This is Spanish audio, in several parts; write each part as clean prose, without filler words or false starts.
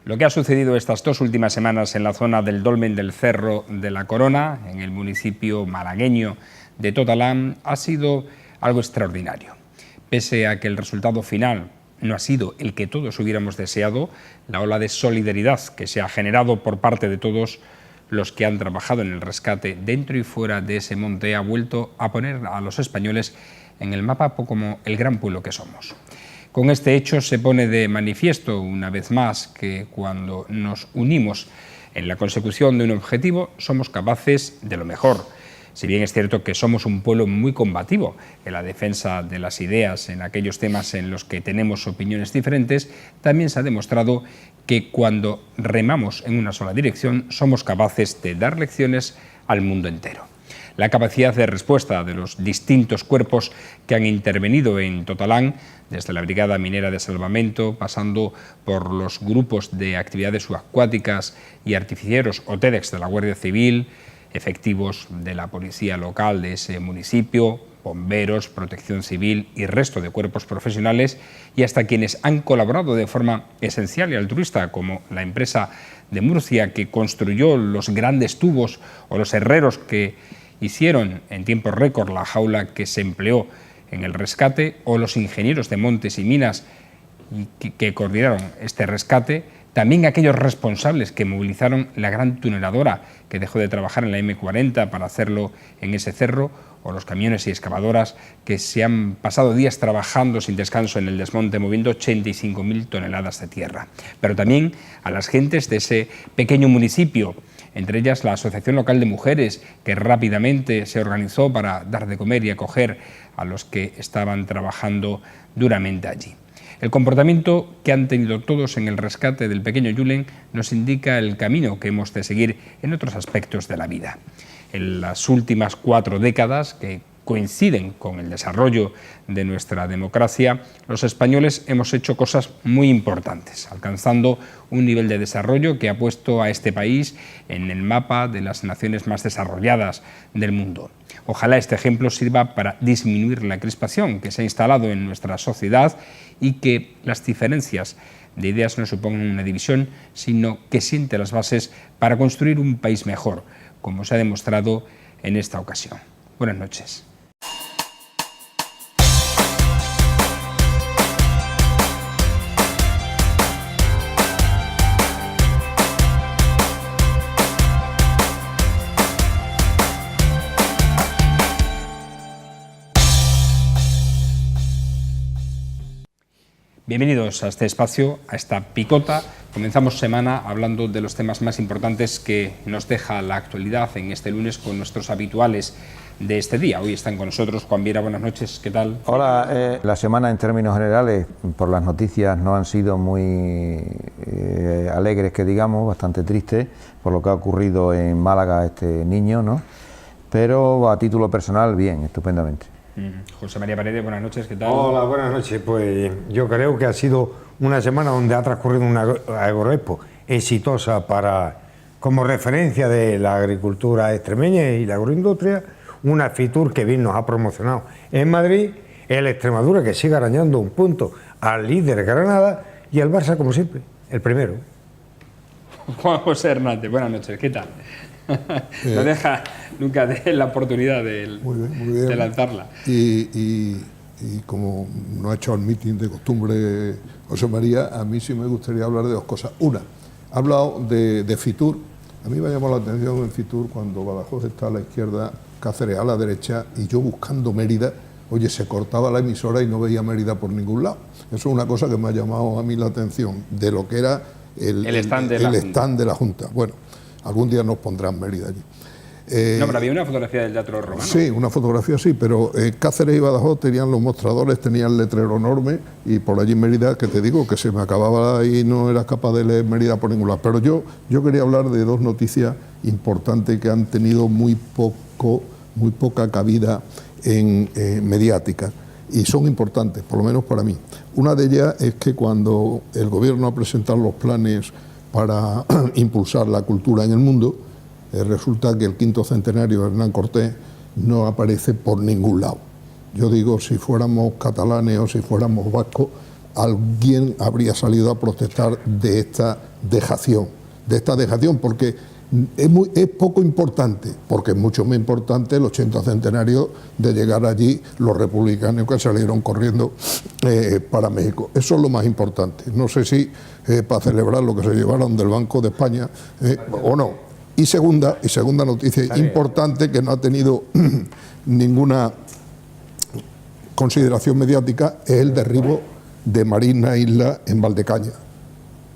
Lo que ha sucedido estas 2 últimas semanas en la zona del Dolmen del Cerro de la Corona, en el municipio malagueño de Totalán, ha sido algo extraordinario. Pese a que el resultado final no ha sido el que todos hubiéramos deseado, la ola de solidaridad que se ha generado por parte de todos los que han trabajado en el rescate dentro y fuera de ese monte ha vuelto a poner a los españoles en el mapa como el gran pueblo que somos. Con este hecho se pone de manifiesto una vez más que cuando nos unimos en la consecución de un objetivo somos capaces de lo mejor. Si bien es cierto que somos un pueblo muy combativo en la defensa de las ideas, en aquellos temas en los que tenemos opiniones diferentes, también se ha demostrado que cuando remamos en una sola dirección somos capaces de dar lecciones al mundo entero. La capacidad de respuesta de los distintos cuerpos que han intervenido en Totalán, desde la Brigada Minera de Salvamento, pasando por los grupos de actividades subacuáticas y artificieros o TEDx de la Guardia Civil, efectivos de la policía local de ese municipio, bomberos, protección civil y resto de cuerpos profesionales, y hasta quienes han colaborado de forma esencial y altruista, como la empresa de Murcia que construyó los grandes tubos o los herreros que hicieron en tiempo récord la jaula que se empleó en el rescate, o los ingenieros de Montes y Minas que coordinaron este rescate, también aquellos responsables que movilizaron la gran tuneladora que dejó de trabajar en la M40 para hacerlo en ese cerro, o los camiones y excavadoras que se han pasado días trabajando sin descanso en el desmonte moviendo 85.000 toneladas de tierra. Pero también a las gentes de ese pequeño municipio, entre ellas la Asociación Local de Mujeres, que rápidamente se organizó para dar de comer y acoger a los que estaban trabajando duramente allí. El comportamiento que han tenido todos en el rescate del pequeño Julen nos indica el camino que hemos de seguir en otros aspectos de la vida. En las últimas 4 décadas, que coinciden con el desarrollo de nuestra democracia, los españoles hemos hecho cosas muy importantes, alcanzando un nivel de desarrollo que ha puesto a este país en el mapa de las naciones más desarrolladas del mundo. Ojalá este ejemplo sirva para disminuir la crispación que se ha instalado en nuestra sociedad y que las diferencias de ideas no supongan una división, sino que siente las bases para construir un país mejor, como se ha demostrado en esta ocasión. Buenas noches. Bienvenidos a este espacio, a esta picota. Comenzamos semana hablando de los temas más importantes que nos deja la actualidad en este lunes con nuestros habituales de este día. Hoy están con nosotros Juan Viera, buenas noches, ¿qué tal? Hola, la semana en términos generales, por las noticias, no han sido muy alegres, que digamos, bastante tristes por lo que ha ocurrido en Málaga a este niño, ¿no? Pero a título personal, bien, estupendamente. José María Paredes, buenas noches, ¿qué tal? Hola, buenas noches. Pues yo creo que ha sido una semana donde ha transcurrido una agroexpo exitosa como referencia de la agricultura extremeña y la agroindustria, una Fitur que bien nos ha promocionado en Madrid, el Extremadura que sigue arañando un punto al líder Granada y el Barça, como siempre, el primero. Juan José Hernández, buenas noches, ¿qué tal? No deja nunca de la oportunidad de lanzarla. Y como no ha hecho el mitin de costumbre José María, a mí sí me gustaría hablar de 2 cosas. Una, ha hablado de Fitur. A mí me ha llamado la atención en Fitur cuando Badajoz está a la izquierda, Cáceres a la derecha, y yo buscando Mérida, oye, se cortaba la emisora y no veía Mérida por ningún lado. Eso es una cosa que me ha llamado a mí la atención, de lo que era el stand de la Junta. Bueno, algún día nos pondrán Mérida allí. No, pero había una fotografía del Teatro Romano. Sí, una fotografía sí, pero Cáceres y Badajoz tenían los mostradores, tenían el letrero enorme, y por allí en Mérida, que te digo, que se me acababa y no era capaz de leer Mérida por ningún lado. Pero yo quería hablar de 2 noticias importantes que han tenido muy poca cabida mediática, y son importantes, por lo menos para mí. Una de ellas es que cuando el gobierno ha presentado los planes para impulsar la cultura en el mundo, resulta que el 5º centenario de Hernán Cortés no aparece por ningún lado. Yo digo, si fuéramos catalanes o si fuéramos vascos, alguien habría salido a protestar de esta dejación, porque es poco importante, porque es mucho más importante el 80 centenario de llegar allí los republicanos que salieron corriendo para México. Eso es lo más importante. No sé si para celebrar lo que se llevaron del Banco de España o no. Y segunda noticia importante que no ha tenido ninguna consideración mediática es el derribo de Marina Isla en Valdecañas.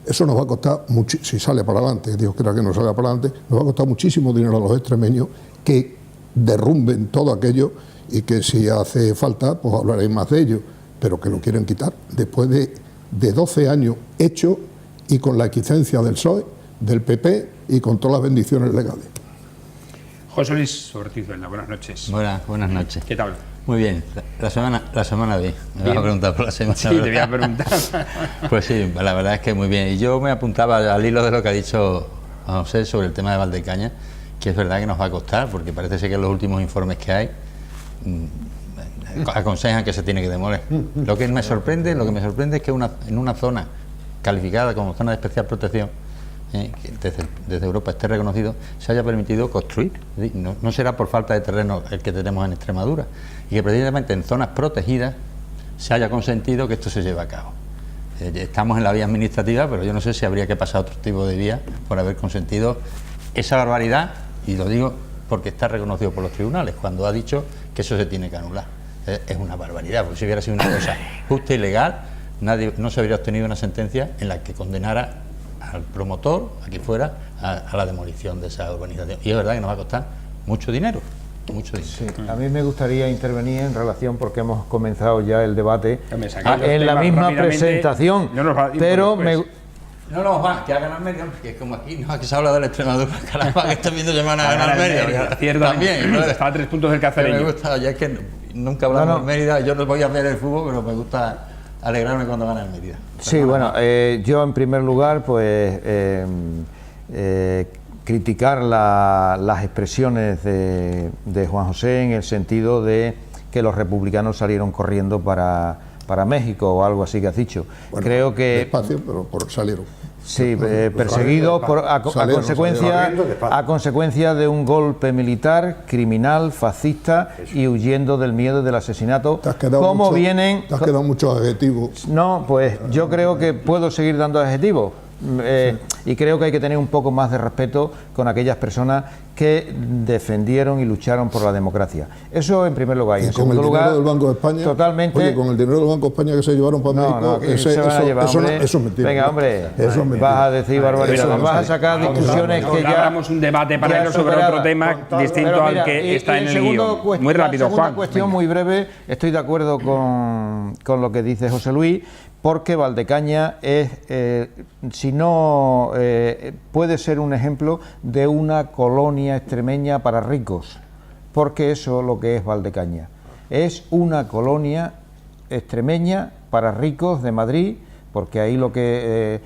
Eso nos va a costar, si sale para adelante, Dios quiera que no salga para adelante, nos va a costar muchísimo dinero a los extremeños que derrumben todo aquello y que si hace falta, pues hablaré más de ello, pero que lo quieren quitar después de 12 años hecho y con la aquiescencia del PSOE, del PP y con todas las bendiciones legales. José Luis Ortiz Velda, buenas noches. Buenas noches. ¿Qué tal? Muy bien, la semana bien. Me vas a preguntar por la semana. Sí, te voy a preguntar. Pues sí, la verdad es que muy bien. Y yo me apuntaba al hilo de lo que ha dicho José sobre el tema de Valdecañas, que es verdad que nos va a costar, porque parece ser que los últimos informes que hay aconsejan que se tiene que demoler. Lo que me sorprende es que en una zona calificada como zona de especial protección, que desde Europa esté reconocido, se haya permitido construir. No será por falta de terreno el que tenemos en Extremadura, y que precisamente en zonas protegidas se haya consentido que esto se lleve a cabo. Estamos en la vía administrativa, pero yo no sé si habría que pasar otro tipo de vía por haber consentido esa barbaridad, y lo digo porque está reconocido por los tribunales, cuando ha dicho que eso se tiene que anular. Es una barbaridad, porque si hubiera sido una cosa justa y legal, no se habría obtenido una sentencia en la que condenara al promotor, aquí fuera, a la demolición de esa urbanización. Y es verdad que nos va a costar mucho dinero. Sí, a mí me gustaría intervenir en relación, porque hemos comenzado ya el debate en la misma presentación, pero No, Juan, que hagan Almería, porque es como aquí, no, que se habla de la Extremadura, caramba, que están viendo llamar a ganar Almería. También, está a 3 puntos del Cacereño. Me gusta, ya es que nunca hablamos de Mérida, yo no voy a ver el fútbol, pero me gusta alegrarme cuando gana el Mérida. Sí, bueno, yo en primer lugar, pues criticar las expresiones de Juan José en el sentido de que los republicanos salieron corriendo para México o algo así que has dicho. Bueno, creo que despacio, pero salieron. Sí, perseguidos a consecuencia de un golpe militar, criminal, fascista y huyendo del miedo del asesinato. Te has quedado muchos adjetivos. No, pues yo creo que puedo seguir dando adjetivos. Y creo que hay que tener un poco más de respeto con aquellas personas que defendieron y lucharon por la democracia. Eso en primer lugar. Y en segundo lugar, del Banco de España, totalmente. Oye, con el dinero del Banco de España que se llevaron para México, eso es mentira. Venga, hombre, vas a decir barbaridad, vas a sacar discusiones que ya... Hagamos un debate paralelo sobre otro tema distinto al que está en el guión. Muy rápido, Juan. Una cuestión muy breve, estoy de acuerdo con lo que dice José Luis, porque Valdecañas es, si no, puede ser un ejemplo de una colonia extremeña para ricos, porque eso es lo que es Valdecañas. Es una colonia extremeña para ricos de Madrid, porque ahí lo que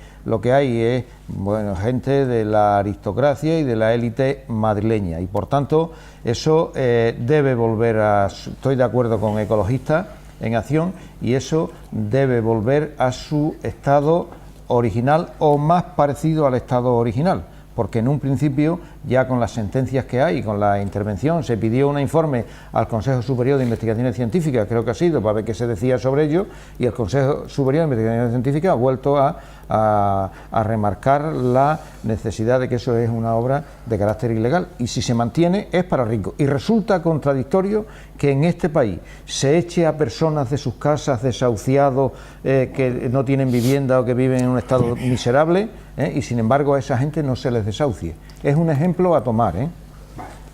hay es, bueno, gente de la aristocracia y de la élite madrileña, y por tanto eso debe volver a... Estoy de acuerdo con Ecologistas en Acción, y eso debe volver a su estado original o más parecido al estado original, porque en un principio, ya con las sentencias que hay, con la intervención, se pidió un informe al Consejo Superior de Investigaciones Científicas, creo que ha sido, para ver qué se decía sobre ello, y el Consejo Superior de Investigaciones Científicas ha vuelto a remarcar la necesidad de que eso es una obra de carácter ilegal, y si se mantiene es para ricos. Y resulta contradictorio que en este país se eche a personas de sus casas, desahuciados, que no tienen vivienda o que viven en un estado miserable, y sin embargo a esa gente no se les desahucie. Es un ejemplo a tomar.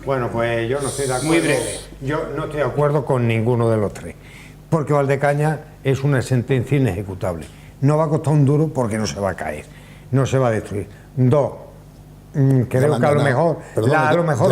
Bueno, pues yo no estoy de acuerdo. Muy breve. Yo no estoy de acuerdo con ninguno de los tres, porque Valdecañas es una sentencia inejecutable. No va a costar un duro porque no se va a caer, no se va a destruir. Dos, creo que a lo mejor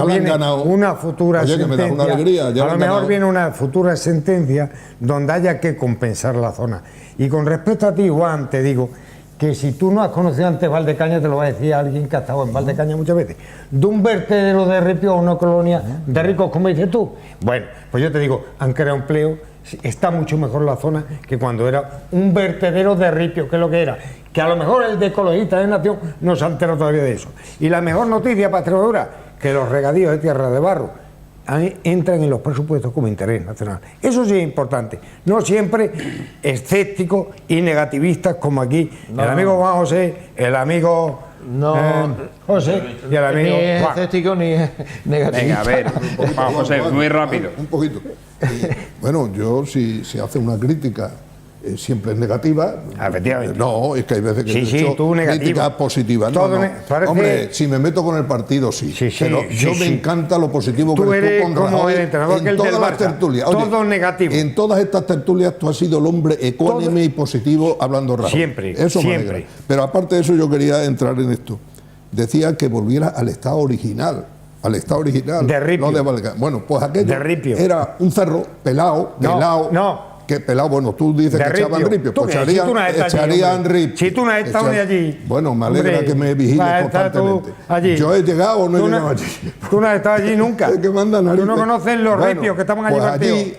viene una futura sentencia, a lo mejor viene una futura sentencia donde haya que compensar la zona. Y con respecto a ti, Juan, te digo que si tú no has conocido antes Valdecañas, te lo va a decir alguien que ha estado en Valdecañas muchas veces, de un vertedero de ripio a una colonia de ricos, como dices tú. Bueno, pues yo te digo, han creado empleo está mucho mejor la zona que cuando era un vertedero de ripio, que es lo que era. Que a lo mejor el de Ecologistas de Nación no se ha enterado todavía de eso. Y la mejor noticia para Extremadura, que los regadíos de tierra de barro entran en los presupuestos como interés nacional. Eso sí es importante. No siempre escépticos y negativistas como aquí el amigo Juan José, el amigo José y el amigo ni es Juan. escéptico ni es negativo. Venga, a ver, Juan José, muy rápido. Un poquito. Bueno, yo si hace una crítica siempre es negativa. Efectivamente. No, es que hay veces que Sí, he sí, hecho tú negativo. críticas positivas. No, Todo no. parece- Hombre, si me meto con el partido, sí. Sí, sí, pero sí, yo me sí. encanta lo positivo Tú que eres con como Rajoy el entrenador que en el del todas las Barça. tertulias. Todo negativo. En todas estas tertulias tú has sido el hombre ecuánime y positivo hablando Rajoy. Siempre, Eso me siempre. alegra. Pero aparte de eso yo quería entrar en esto. Decía que volviera al estado original. Al estado original. De ripio. No de Valga. Bueno, pues aquello De ripio. era un cerro pelado, No. Que pelado, bueno, tú dices De que echaban ripio. ripio, ¿Tú pues qué? Si echarían, tú no has estado allí, echarían hombre. ripio. Si tú no has estado ni allí. Bueno, me alegra Hombre, que me vigiles vas a estar tú constantemente. allí. Yo he llegado o no he Tú llegado no- allí. Tú no has estado allí nunca. Es que manda Tú narices. no conoces los Bueno, ripios que estaban allí pues vertidos. allí,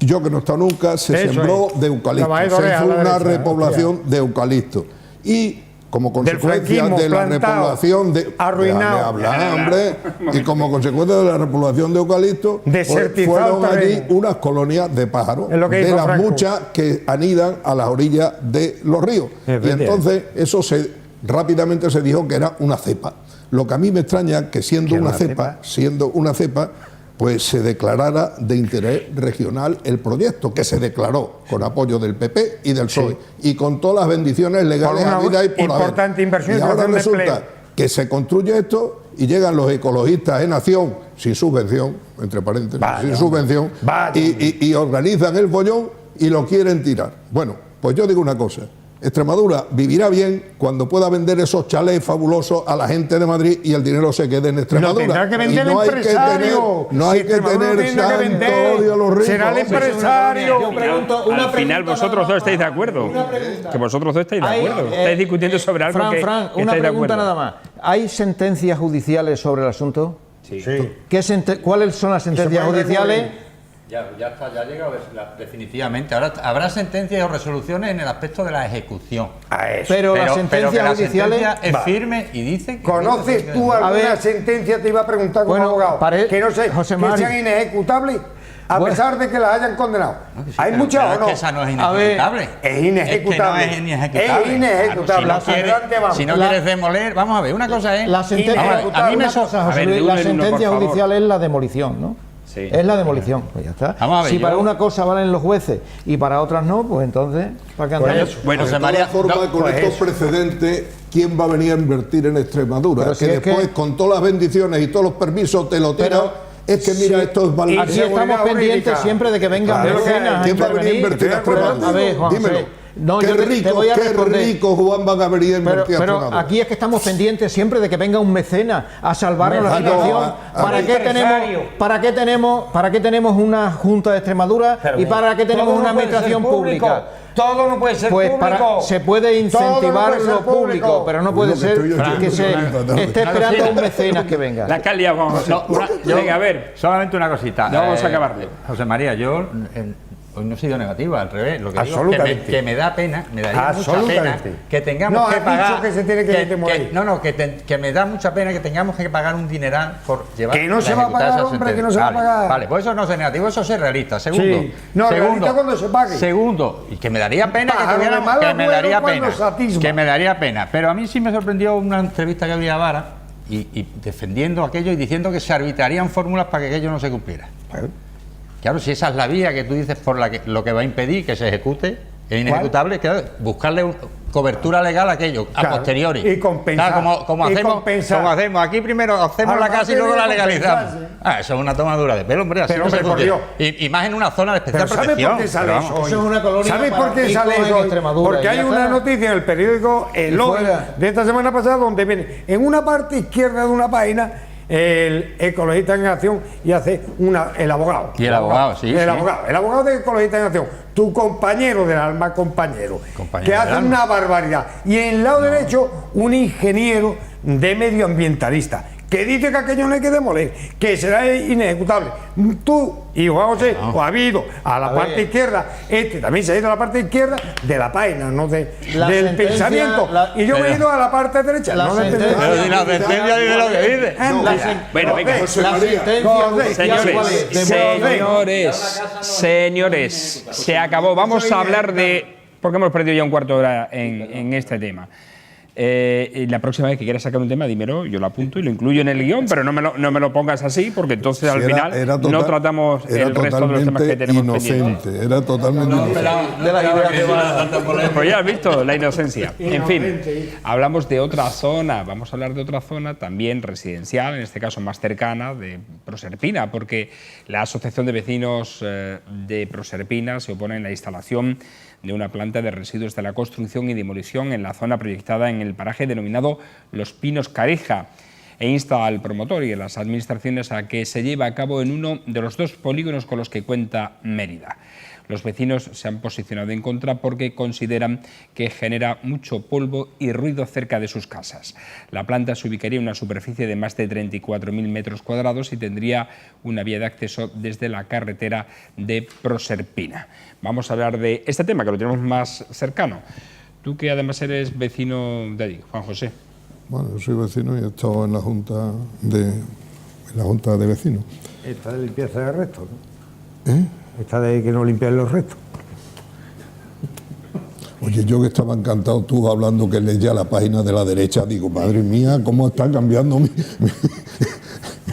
yo que no he estado nunca, se Eso sembró es. de eucalipto. Trabajadores Se a hizo la una derecha, repoblación de eucalipto. Y como consecuencia franquismo de la plantado, repoblación de... arruinado. Déjame hablar, hombre. Y como consecuencia de la repoblación de eucalipto, pues Desertizado fueron el allí terreno. unas colonias de pájaros, Es lo que de hizo las Franco. muchas que anidan a las orillas de los ríos. Y Efectivamente. entonces eso rápidamente se dijo que era una cepa. Lo que a mí me extraña que siendo ¿Que una una cepa, pues se declarara de interés regional el proyecto, que se declaró con apoyo del PP y del PSOE, y con todas las bendiciones legales Por una habidas y por haber. importante inversión Y y ahora creación de resulta empleo. que se construye esto y llegan los ecologistas en acción, sin subvención, entre paréntesis, Vaya, sin subvención, vaya. y organizan el follón y lo quieren tirar. Bueno, pues yo digo una cosa. Extremadura vivirá bien cuando pueda vender esos chalés fabulosos a la gente de Madrid y el dinero se quede en Extremadura. Lo tendrá que vender Y el no hay que empresario. tener, no hay Si que Extremadura tener tiene nada que tanto vender, odio a los ricos. será el empresario. Yo pregunto una Al final pregunta vosotros nada dos más. estáis de acuerdo. Una pregunta. Que vosotros dos estáis de Hay, acuerdo. Estáis discutiendo sobre algo Fran, que Fran, estáis una de pregunta acuerdo. nada más. ¿Hay sentencias judiciales sobre el asunto? Sí. ¿Cuáles son las sentencias pueden judiciales? recurrir. Ya está, ya ha llegado definitivamente. Ahora habrá sentencias o resoluciones en el aspecto de la ejecución. A eso. Pero las que sentencias la judiciales... sentencia es Va. firme y dice que... ¿Conoces tú A alguna ver. sentencia? Te iba a preguntar como Bueno, abogado. Que no sé, José que Mari. sean inejecutables, a Bueno. pesar de que las hayan condenado. Sí, ¿Hay pero muchas o es no? que esa no es A ver, inejecutable. es inejecutable. Es que no es inejecutable. Es inejecutable. Claro, si no Adelante, quieres, vamos. si no quieres demoler, vamos a ver, una cosa es... La sentencia, Inejecutable. a mí me Una cosa, A José ver, Luis, de uno la en uno, sentencia por favor. judicial es la demolición, ¿no? Sí. Es la demolición, pues ya está. Vamos a ver, si para yo- una cosa valen los jueces y para otras no, pues entonces, ¿para qué andamos? Bueno, José De María, todas formas, no, con pues estos eso. precedentes, ¿quién va a venir a invertir en Extremadura? Pero Que si es después, que- con todas las bendiciones y todos los permisos, te lo tiran. Pero- Es que mira, esto es Y Valencia. Aquí seguridad estamos pendientes jurídica. siempre de que vengan Claro, mecenas a ¿Quién va a venir a intervenir. invertir a Estoy de acuerdo. Extremadura? A ver, Juan Dímelo. José, no, qué yo te rico, voy a qué responder. rico, Juan, van a venir a invertir a Pero Extremadura. aquí es que estamos pendientes siempre de que venga un mecena a salvarnos la Mecano, situación. ¿Para qué tenemos una Junta de Extremadura y para qué tenemos Todo una no puede ser administración público. pública? Todo no puede ser Pues público. se puede Todo incentivar no puede ser lo público, pero no puede Lo que ser estoy oyendo que se es esté esperando a un mecenas que venga. La calidad, vamos a Venga, a ver. Solamente una cosita. Ya vamos a acabarle. José María, yo hoy no he sido negativa, al revés. Lo que digo es Absolutamente. que me da pena, me daría mucha pena Absolutamente. que tengamos No, que has pagar. dicho que se tiene que demoler. Que me da mucha pena que tengamos que pagar un dineral por llevar. Que no se va a ejecutar pagar, esa hombre, que sentencia. no se va a Vale, pagar. Vale, pues eso no es negativo, eso es realista. Segundo. Sí. No, realista cuando se pague. Segundo, y que me daría pena que Pájaro de tuviéramos. mal Que me agüero daría cuando pena. se atisba. Que me daría pena. Pero a mí sí me sorprendió una entrevista que había a Vara y defendiendo aquello y diciendo que se arbitrarían fórmulas para que aquello no se cumpliera. Claro, si esa es la vía que tú dices por la que lo que va a impedir que se ejecute es inejecutable, claro, buscarle cobertura legal a aquello, a Claro, posteriori. y compensar, Claro, como y hacemos, compensar. como hacemos. Aquí primero hacemos Ahora, la casa y luego la antes de legalizamos. compensarse. Eso es una tomadura de pelo, hombre, así Pero, no se hombre, por funciona. Y más en una zona de especial Pero ¿sabe protección. por qué sale Pero eso vamos. hoy? Eso es una colonia ¿Sabe para por qué ricos sale en eso hoy? Extremadura, Porque y hay ya una está. noticia en el periódico El Hoy fuera. de esta semana pasada donde viene en una parte izquierda de una página el ecologista en acción y hace el abogado. Y el abogado, sí, El sí. abogado de ecologista en acción, tu compañero del alma, compañero Compañero que del hace alma. una barbaridad. Y en el lado derecho, un ingeniero de medioambientalista, que dice que aquello no hay que demoler, que será inejecutable. Tú y Juan José os habéis ido a la parte izquierda, también se ha ido a la parte izquierda de la página, no del pensamiento, y yo me he ido a la parte derecha, no del pensamiento. Pero si la sentencia dice lo que dice. Bueno, venga, señores, se acabó. Vamos a hablar de... porque hemos perdido ya un cuarto de hora en este tema. La próxima vez que quieras sacar un tema, dímelo, yo lo apunto y lo incluyo en el guión, pero no me lo pongas así, porque entonces al final no tratamos el resto de los temas que tenemos pendientes. Era totalmente inocente. Pues ya has visto la inocencia. En fin, hablamos de otra zona, vamos a hablar de otra zona también residencial, en este caso más cercana, de Proserpina, porque la Asociación de Vecinos de Proserpina se opone a la instalación de una planta de residuos de la construcción y demolición en la zona proyectada en el paraje denominado Los Pinos Careja, e insta al promotor y a las administraciones a que se lleve a cabo en uno de los 2 polígonos con los que cuenta Mérida. Los vecinos se han posicionado en contra porque consideran que genera mucho polvo y ruido cerca de sus casas. La planta se ubicaría en una superficie de más de 34.000 metros cuadrados y tendría una vía de acceso desde la carretera de Proserpina. Vamos a hablar de este tema, que lo tenemos más cercano. Tú, que además eres vecino de allí, Juan José. Bueno, yo soy vecino y he estado en la junta de vecinos. Esta de limpieza de restos, ¿no? Esta de que no limpian los restos. Oye, yo que estaba encantado tú hablando que leía la página de la derecha, digo, madre mía, cómo está cambiando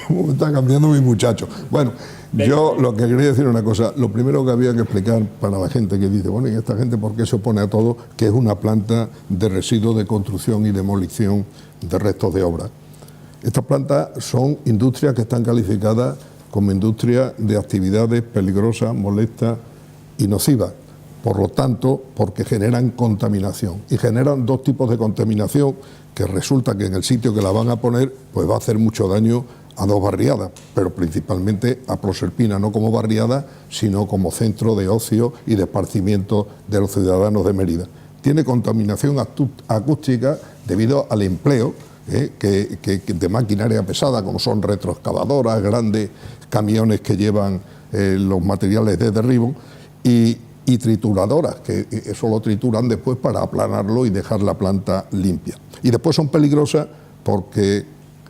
cómo está cambiando mi muchacho. Bueno, yo lo que quería decir una cosa, lo primero que había que explicar para la gente que dice, bueno, ¿y esta gente por qué se opone a todo? Que es una planta de residuos de construcción y demolición de restos de obra. Estas plantas son industrias que están calificadas como industria de actividades peligrosas, molestas y nocivas. Por lo tanto, porque generan contaminación. Y generan 2 tipos de contaminación que resulta que en el sitio que la van a poner, pues va a hacer mucho daño a 2 barriadas, pero principalmente a Proserpina, no como barriada, sino como centro de ocio y de esparcimiento de los ciudadanos de Mérida. Tiene contaminación acústica debido al empleo de maquinaria pesada, como son retroexcavadoras, grandes camiones que llevan los materiales de derribo y trituradoras, que eso lo trituran después para aplanarlo y dejar la planta limpia. Y después son peligrosas porque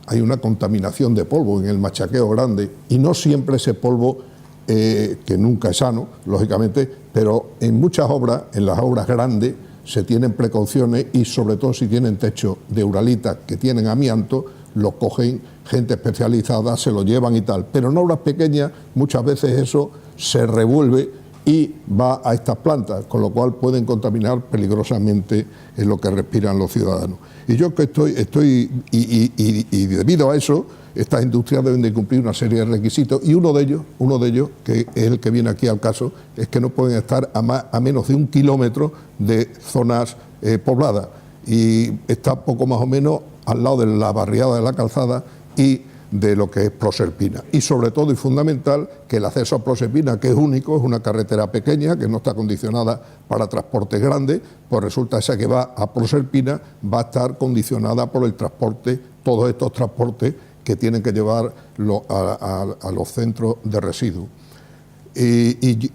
hay una contaminación de polvo en el machaqueo grande y no siempre ese polvo, que nunca es sano, lógicamente, pero en muchas obras, en las obras grandes, se tienen precauciones y sobre todo si tienen techo de uralita que tienen amianto, lo cogen gente especializada, se lo llevan y tal. Pero en obras pequeñas muchas veces eso se revuelve y va a estas plantas, con lo cual pueden contaminar peligrosamente en lo que respiran los ciudadanos. Y yo que estoy debido a eso, estas industrias deben de cumplir una serie de requisitos y uno de ellos, que es el que viene aquí al caso, es que no pueden estar a menos de 1 kilómetro de zonas pobladas y está poco más o menos al lado de la barriada de la Calzada y de lo que es Proserpina. Y sobre todo y fundamental que el acceso a Proserpina, que es único, es una carretera pequeña que no está condicionada para transportes grandes, pues resulta esa que va a Proserpina va a estar condicionada por el transporte, todos estos transportes que tienen que llevar a los centros de residuos. Y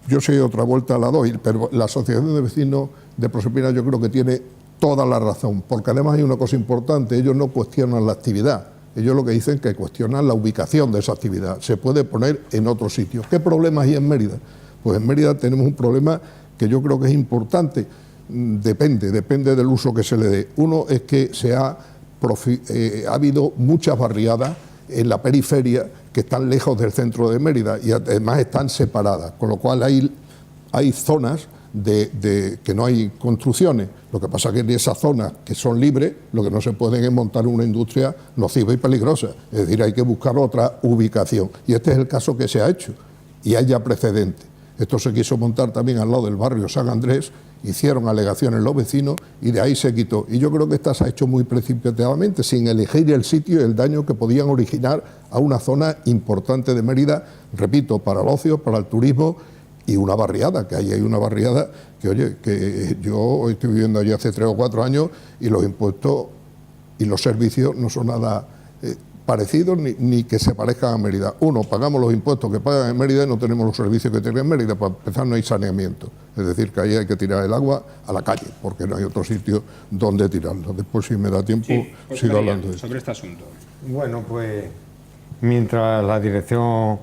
yo sé otra vuelta la doy, pero la Asociación de Vecinos de Proserpina yo creo que tiene toda la razón, porque además hay una cosa importante, ellos no cuestionan la actividad, ellos lo que dicen es que cuestionan la ubicación de esa actividad, se puede poner en otro sitio. ¿Qué problemas hay en Mérida? Pues en Mérida tenemos un problema que yo creo que es importante, depende del uso que se le dé. Uno es que ha habido muchas barriadas en la periferia que están lejos del centro de Mérida y además están separadas, con lo cual hay zonas que no hay construcciones. Lo que pasa es que en esas zonas que son libres, lo que no se pueden es montar una industria nociva y peligrosa. Es decir, hay que buscar otra ubicación. Y este es el caso que se ha hecho. Y hay ya precedentes. Esto se quiso montar también al lado del barrio San Andrés, hicieron alegaciones los vecinos y de ahí se quitó. Y yo creo que esta se ha hecho muy precipitadamente, sin elegir el sitio y el daño que podían originar a una zona importante de Mérida, repito, para el ocio, para el turismo y una barriada, que ahí hay una barriada que, oye, que yo estoy viviendo allí hace 3 o 4 años y los impuestos y los servicios no son nada parecidos ni que se parezcan a Mérida. Uno, pagamos los impuestos que pagan en Mérida y no tenemos los servicios que tienen en Mérida. Para empezar, no hay saneamiento. Es decir, que ahí hay que tirar el agua a la calle, porque no hay otro sitio donde tirarlo. Después, si me da tiempo, sigo hablando de esto. Sobre este asunto. Bueno, pues mientras la Dirección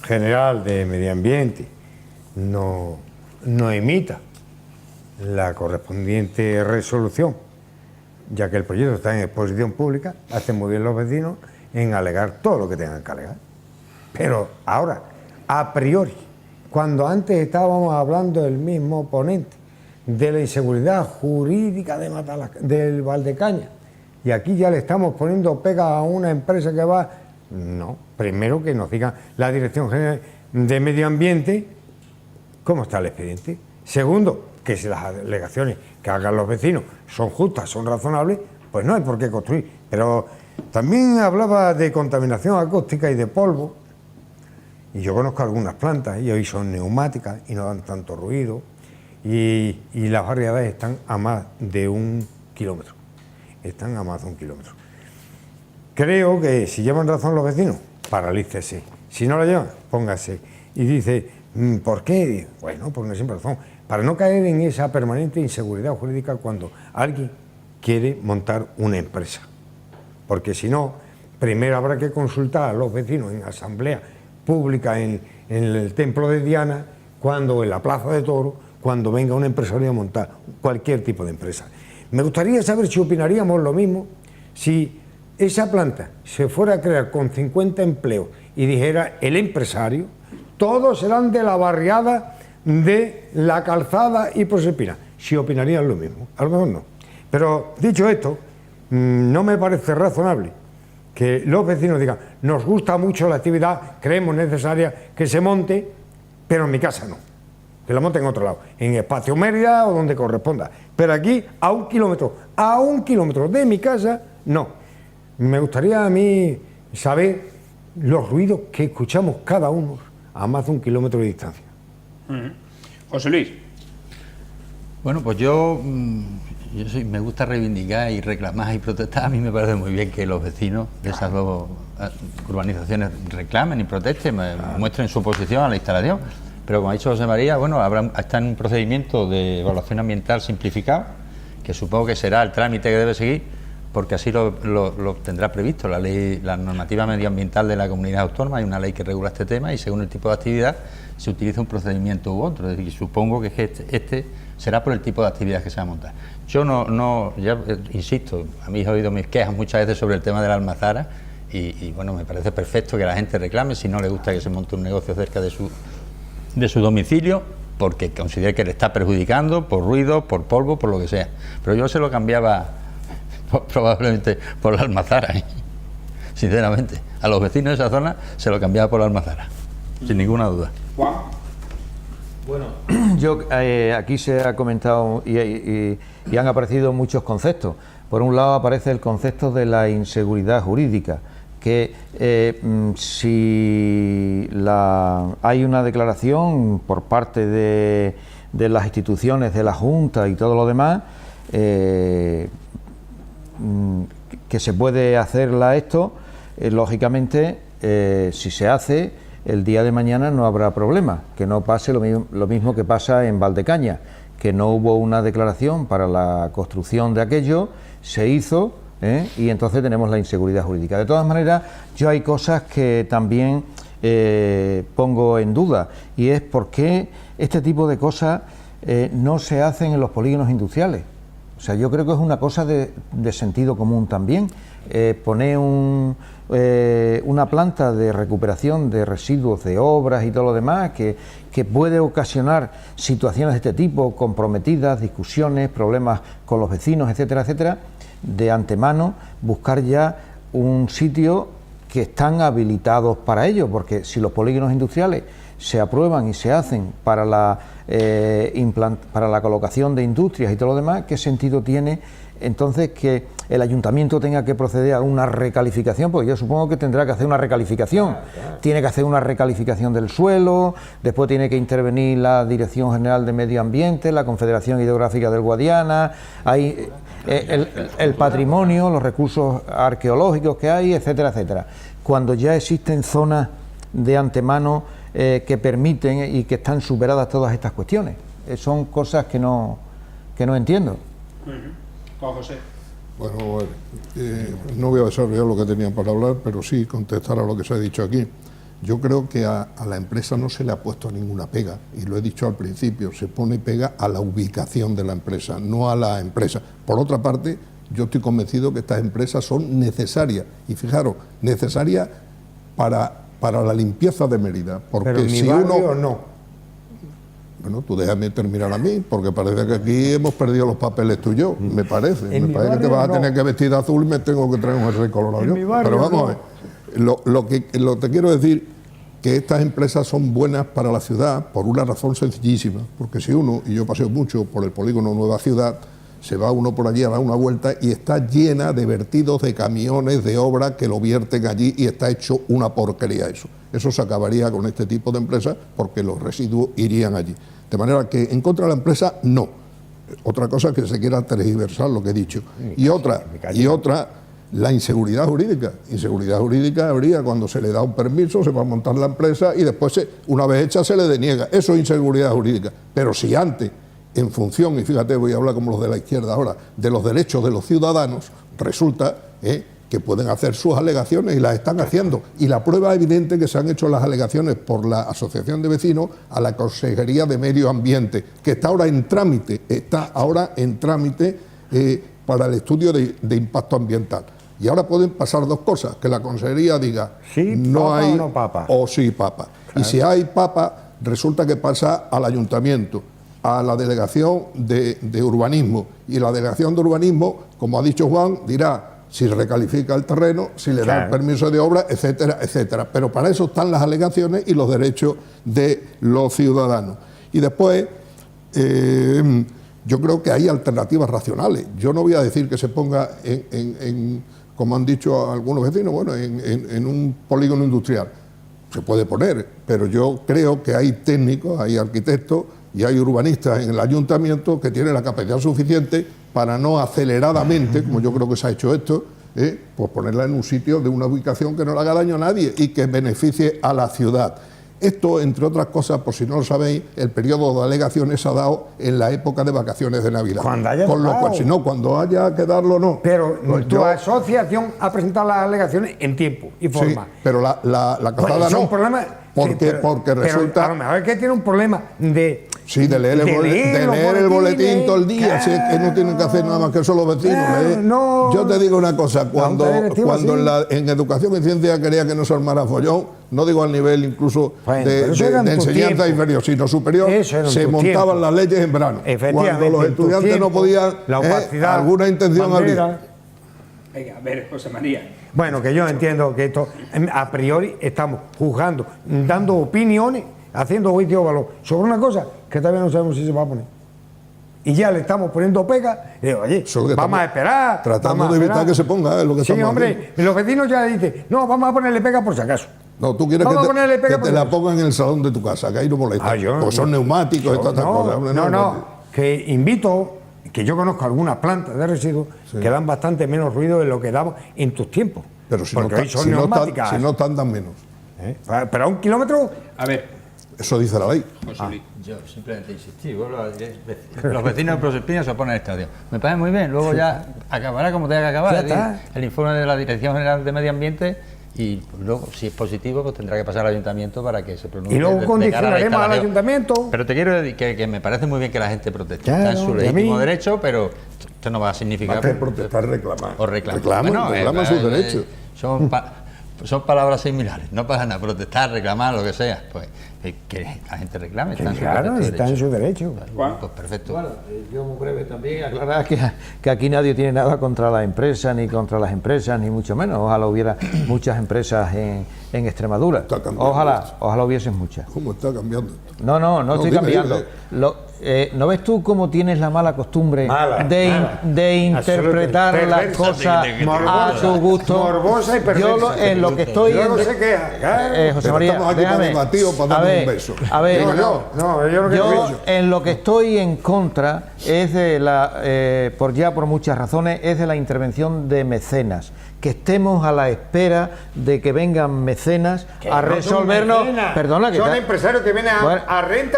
General de Medio Ambiente no emita la correspondiente resolución, ya que el proyecto está en exposición pública, hacen muy bien los vecinos en alegar todo lo que tengan que alegar. Pero ahora, a priori, cuando antes estábamos hablando del mismo ponente, de la inseguridad jurídica del Valdecañas, y aquí ya le estamos poniendo pega a una empresa que va... No, primero que nos diga la Dirección General de Medio Ambiente cómo está el expediente. Segundo, que si las alegaciones que hagan los vecinos son justas, son razonables, pues no hay por qué construir. Pero también hablaba de contaminación acústica y de polvo, y yo conozco algunas plantas y hoy son neumáticas y no dan tanto ruido, y las barriadas están a más de 1 kilómetro. Están a más de 1 kilómetro. Creo que si llevan razón los vecinos, paralícese. Si no la llevan, póngase. Y dice, ¿por qué? Bueno, porque no siempre razón. Para no caer en esa permanente inseguridad jurídica cuando alguien quiere montar una empresa. Porque si no, primero habrá que consultar a los vecinos en asamblea pública en el templo de Diana, cuando en la plaza de Toros, cuando venga un empresario a montar cualquier tipo de empresa. Me gustaría saber si opinaríamos lo mismo si esa planta se fuera a crear con 50 empleos y dijera el empresario, todos serán de la barriada de La Calzada y Proserpina. Si opinarían lo mismo, a lo mejor no. Pero dicho esto, no me parece razonable que los vecinos digan, nos gusta mucho la actividad, creemos necesaria que se monte, pero en mi casa no. Que la monte en otro lado, en Espacio Mérida o donde corresponda. Pero aquí, a 1 kilómetro de mi casa, no. Me gustaría a mí saber los ruidos que escuchamos cada uno a más de 1 kilómetro de distancia. José Luis. Bueno, pues me gusta reivindicar y reclamar y protestar. A mí me parece muy bien que los vecinos de esas dos urbanizaciones reclamen y protesten, muestren su oposición a la instalación. Pero como ha dicho José María, bueno, está en un procedimiento de evaluación ambiental simplificado, que supongo que será el trámite que debe seguir, porque así lo tendrá previsto la ley, la normativa medioambiental de la comunidad autónoma. Hay una ley que regula este tema y según el tipo de actividad se utiliza un procedimiento u otro. Es decir, supongo que este será por el tipo de actividad que se va a montar. Yo insisto, a mí he oído mis quejas muchas veces sobre el tema de la almazara y bueno, me parece perfecto que la gente reclame si no le gusta que se monte un negocio cerca de su domicilio, porque considere que le está perjudicando por ruido, por polvo, por lo que sea. Pero yo se lo cambiaba probablemente por la almazara, sinceramente. A los vecinos de esa zona se lo cambiaba por la almazara, sin ninguna duda. Juan. Bueno, aquí se ha comentado y han aparecido muchos conceptos. Por un lado aparece el concepto de la inseguridad jurídica, que si hay una declaración por parte de las instituciones, de la Junta y todo lo demás, que se puede hacerla esto, lógicamente, si se hace, el día de mañana no habrá problema, que no pase lo mismo que pasa en Valdecañas, que no hubo una declaración para la construcción de aquello, se hizo, y entonces tenemos la inseguridad jurídica. De todas maneras, yo hay cosas que también pongo en duda, y es por qué este tipo de cosas no se hacen en los polígonos industriales. O sea, yo creo que es una cosa de sentido común también. Poner una planta de recuperación de residuos de obras y todo lo demás que puede ocasionar situaciones de este tipo, comprometidas, discusiones, problemas con los vecinos, etcétera, etcétera, de antemano buscar ya un sitio que están habilitados para ello, porque si los polígonos industriales se aprueban y se hacen para la colocación de industrias y todo lo demás, ¿qué sentido tiene entonces que el ayuntamiento tenga que proceder a una recalificación, pues yo supongo que tendrá que hacer una recalificación, tiene que hacer una recalificación del suelo, después tiene que intervenir la Dirección General de Medio Ambiente, la Confederación Hidrográfica del Guadiana, hay el patrimonio, los recursos arqueológicos que hay, etcétera, etcétera. Cuando ya existen zonas de antemano que permiten y que están superadas todas estas cuestiones, son cosas que no entiendo. Juan José. Bueno, no voy a desarrollar lo que tenía para hablar, pero sí contestar a lo que se ha dicho aquí. Yo creo que a la empresa no se le ha puesto ninguna pega, y lo he dicho al principio, se pone pega a la ubicación de la empresa, no a la empresa. Por otra parte, yo estoy convencido que estas empresas son necesarias, y fijaros, necesarias para la limpieza de Mérida. Porque pero en si mi barrio uno... no. Bueno, tú déjame terminar a mí, porque parece que aquí hemos perdido los papeles tú y yo, me parece. Me parece que te vas a tener que vestir de azul, me tengo que traer un jersey colorado yo. Pero vamos a ver, lo que te quiero decir, que estas empresas son buenas para la ciudad por una razón sencillísima, porque si uno, y yo paseo mucho por el polígono Nueva Ciudad, se va uno por allí a dar una vuelta y está llena de vertidos de camiones de obra que lo vierten allí y está hecho una porquería eso. Eso se acabaría con este tipo de empresas porque los residuos irían allí. De manera que en contra de la empresa, no. Otra cosa es que se quiera tergiversar lo que he dicho. Y otra, la inseguridad jurídica. Inseguridad jurídica habría cuando se le da un permiso, se va a montar la empresa y después, una vez hecha, se le deniega. Eso es inseguridad jurídica. Pero si antes, en función, y fíjate, voy a hablar como los de la izquierda ahora, de los derechos de los ciudadanos, resulta que pueden hacer sus alegaciones y las están haciendo. Y la prueba evidente que se han hecho las alegaciones por la Asociación de Vecinos a la Consejería de Medio Ambiente, que está ahora en trámite, para el estudio de impacto ambiental. Y ahora pueden pasar dos cosas, que la Consejería diga sí, no papa hay o no papa. O sí papa. Claro. Y si hay papa, resulta que pasa al Ayuntamiento, a la Delegación de Urbanismo. Y la Delegación de Urbanismo, como ha dicho Juan, dirá si recalifica el terreno, si le da el permiso de obra, etcétera, etcétera. Pero para eso están las alegaciones y los derechos de los ciudadanos. Y después, yo creo que hay alternativas racionales. Yo no voy a decir que se ponga como han dicho algunos vecinos, bueno, en un polígono industrial. Se puede poner, pero yo creo que hay técnicos, hay arquitectos y hay urbanistas en el ayuntamiento que tienen la capacidad suficiente para no aceleradamente, como yo creo que se ha hecho esto, pues ponerla en un sitio de una ubicación que no le haga daño a nadie y que beneficie a la ciudad. Esto, entre otras cosas, por si no lo sabéis, el periodo de alegaciones se ha dado en la época de vacaciones de Navidad. Cuando haya con lo cual, si no, cuando haya que darlo, no. Pero pues tu asociación ha presentado las alegaciones en tiempo y forma. Sí, pero la casada no. Problema, porque resulta... A lo mejor es que tiene un problema de... Sí, de leer el boletín todo el día, claro, si es que no tienen que hacer nada más que eso los vecinos. Claro, no, yo te digo una cosa, cuando en educación y ciencia quería que no se armara follón, no digo al nivel incluso de enseñanza inferior, sino superior, se montaban las leyes en verano. Cuando los estudiantes no podían, alguna intención había. Venga, a ver, José María. Bueno, que yo entiendo que esto, a priori, estamos juzgando, dando opiniones, haciendo juicio de valor sobre una cosa que todavía no sabemos si se va a poner. Y ya le estamos poniendo pega, y digo, oye, vamos a esperar. Tratando de evitar que se ponga, es lo que sí, estamos hombre, haciendo. Los vecinos ya le dicen, no, vamos a ponerle pega por si acaso. No, tú quieres que te la pongan en el salón de tu casa, que ahí no molesta. Porque son neumáticos y todas estas cosas. No, que invito, que yo conozco algunas plantas de residuos que dan bastante menos ruido de lo que daban en tus tiempos. Pero si no tardan menos. Pero a 1 kilómetro... A ver... Eso dice la ley. Yo simplemente insistí, los vecinos de Proserpina se oponen al estadio. Me parece muy bien, luego ya acabará como tenga que acabar. El informe de la Dirección General de Medio Ambiente y luego, si es positivo, pues tendrá que pasar al ayuntamiento para que se pronuncie. Y luego condicionaremos al ayuntamiento. Pero te quiero decir que me parece muy bien que la gente proteste. Está en su legítimo derecho, pero esto no va a significar... Más que protestar, reclamar. O reclamar. Reclaman sus derechos. Son palabras similares, no pasa nada, protestar, reclamar, lo que sea. Pues que la gente reclame. Que Está en su claro, perfecto está en su derecho. Pues perfecto. Bueno, yo muy breve también aclarar que aquí nadie tiene nada contra la empresa, ni contra las empresas, ni mucho menos. Ojalá hubiera muchas empresas en Extremadura. Está cambiando Ojalá, esto. ojalá hubiesen muchas. ¿Cómo está cambiando esto? No estoy dime, cambiando. dime. ¿No ves tú cómo tienes la mala costumbre Mala, de mala. interpretar Absolutamente. las Perversa, cosas morbosa, a tu gusto? morbosa y perversa. Yo en lo que estoy Luego en... se queja, claro. José Pero María, estamos aquí para déjame. debatir o para A darnos ver, un beso. a ver, No, yo no quiero yo eso. en lo que estoy en contra es de la, por muchas razones, es de la intervención de mecenas. Que estemos a la espera de que vengan mecenas a resolvernos. Perdona, que son empresarios que vienen a renta,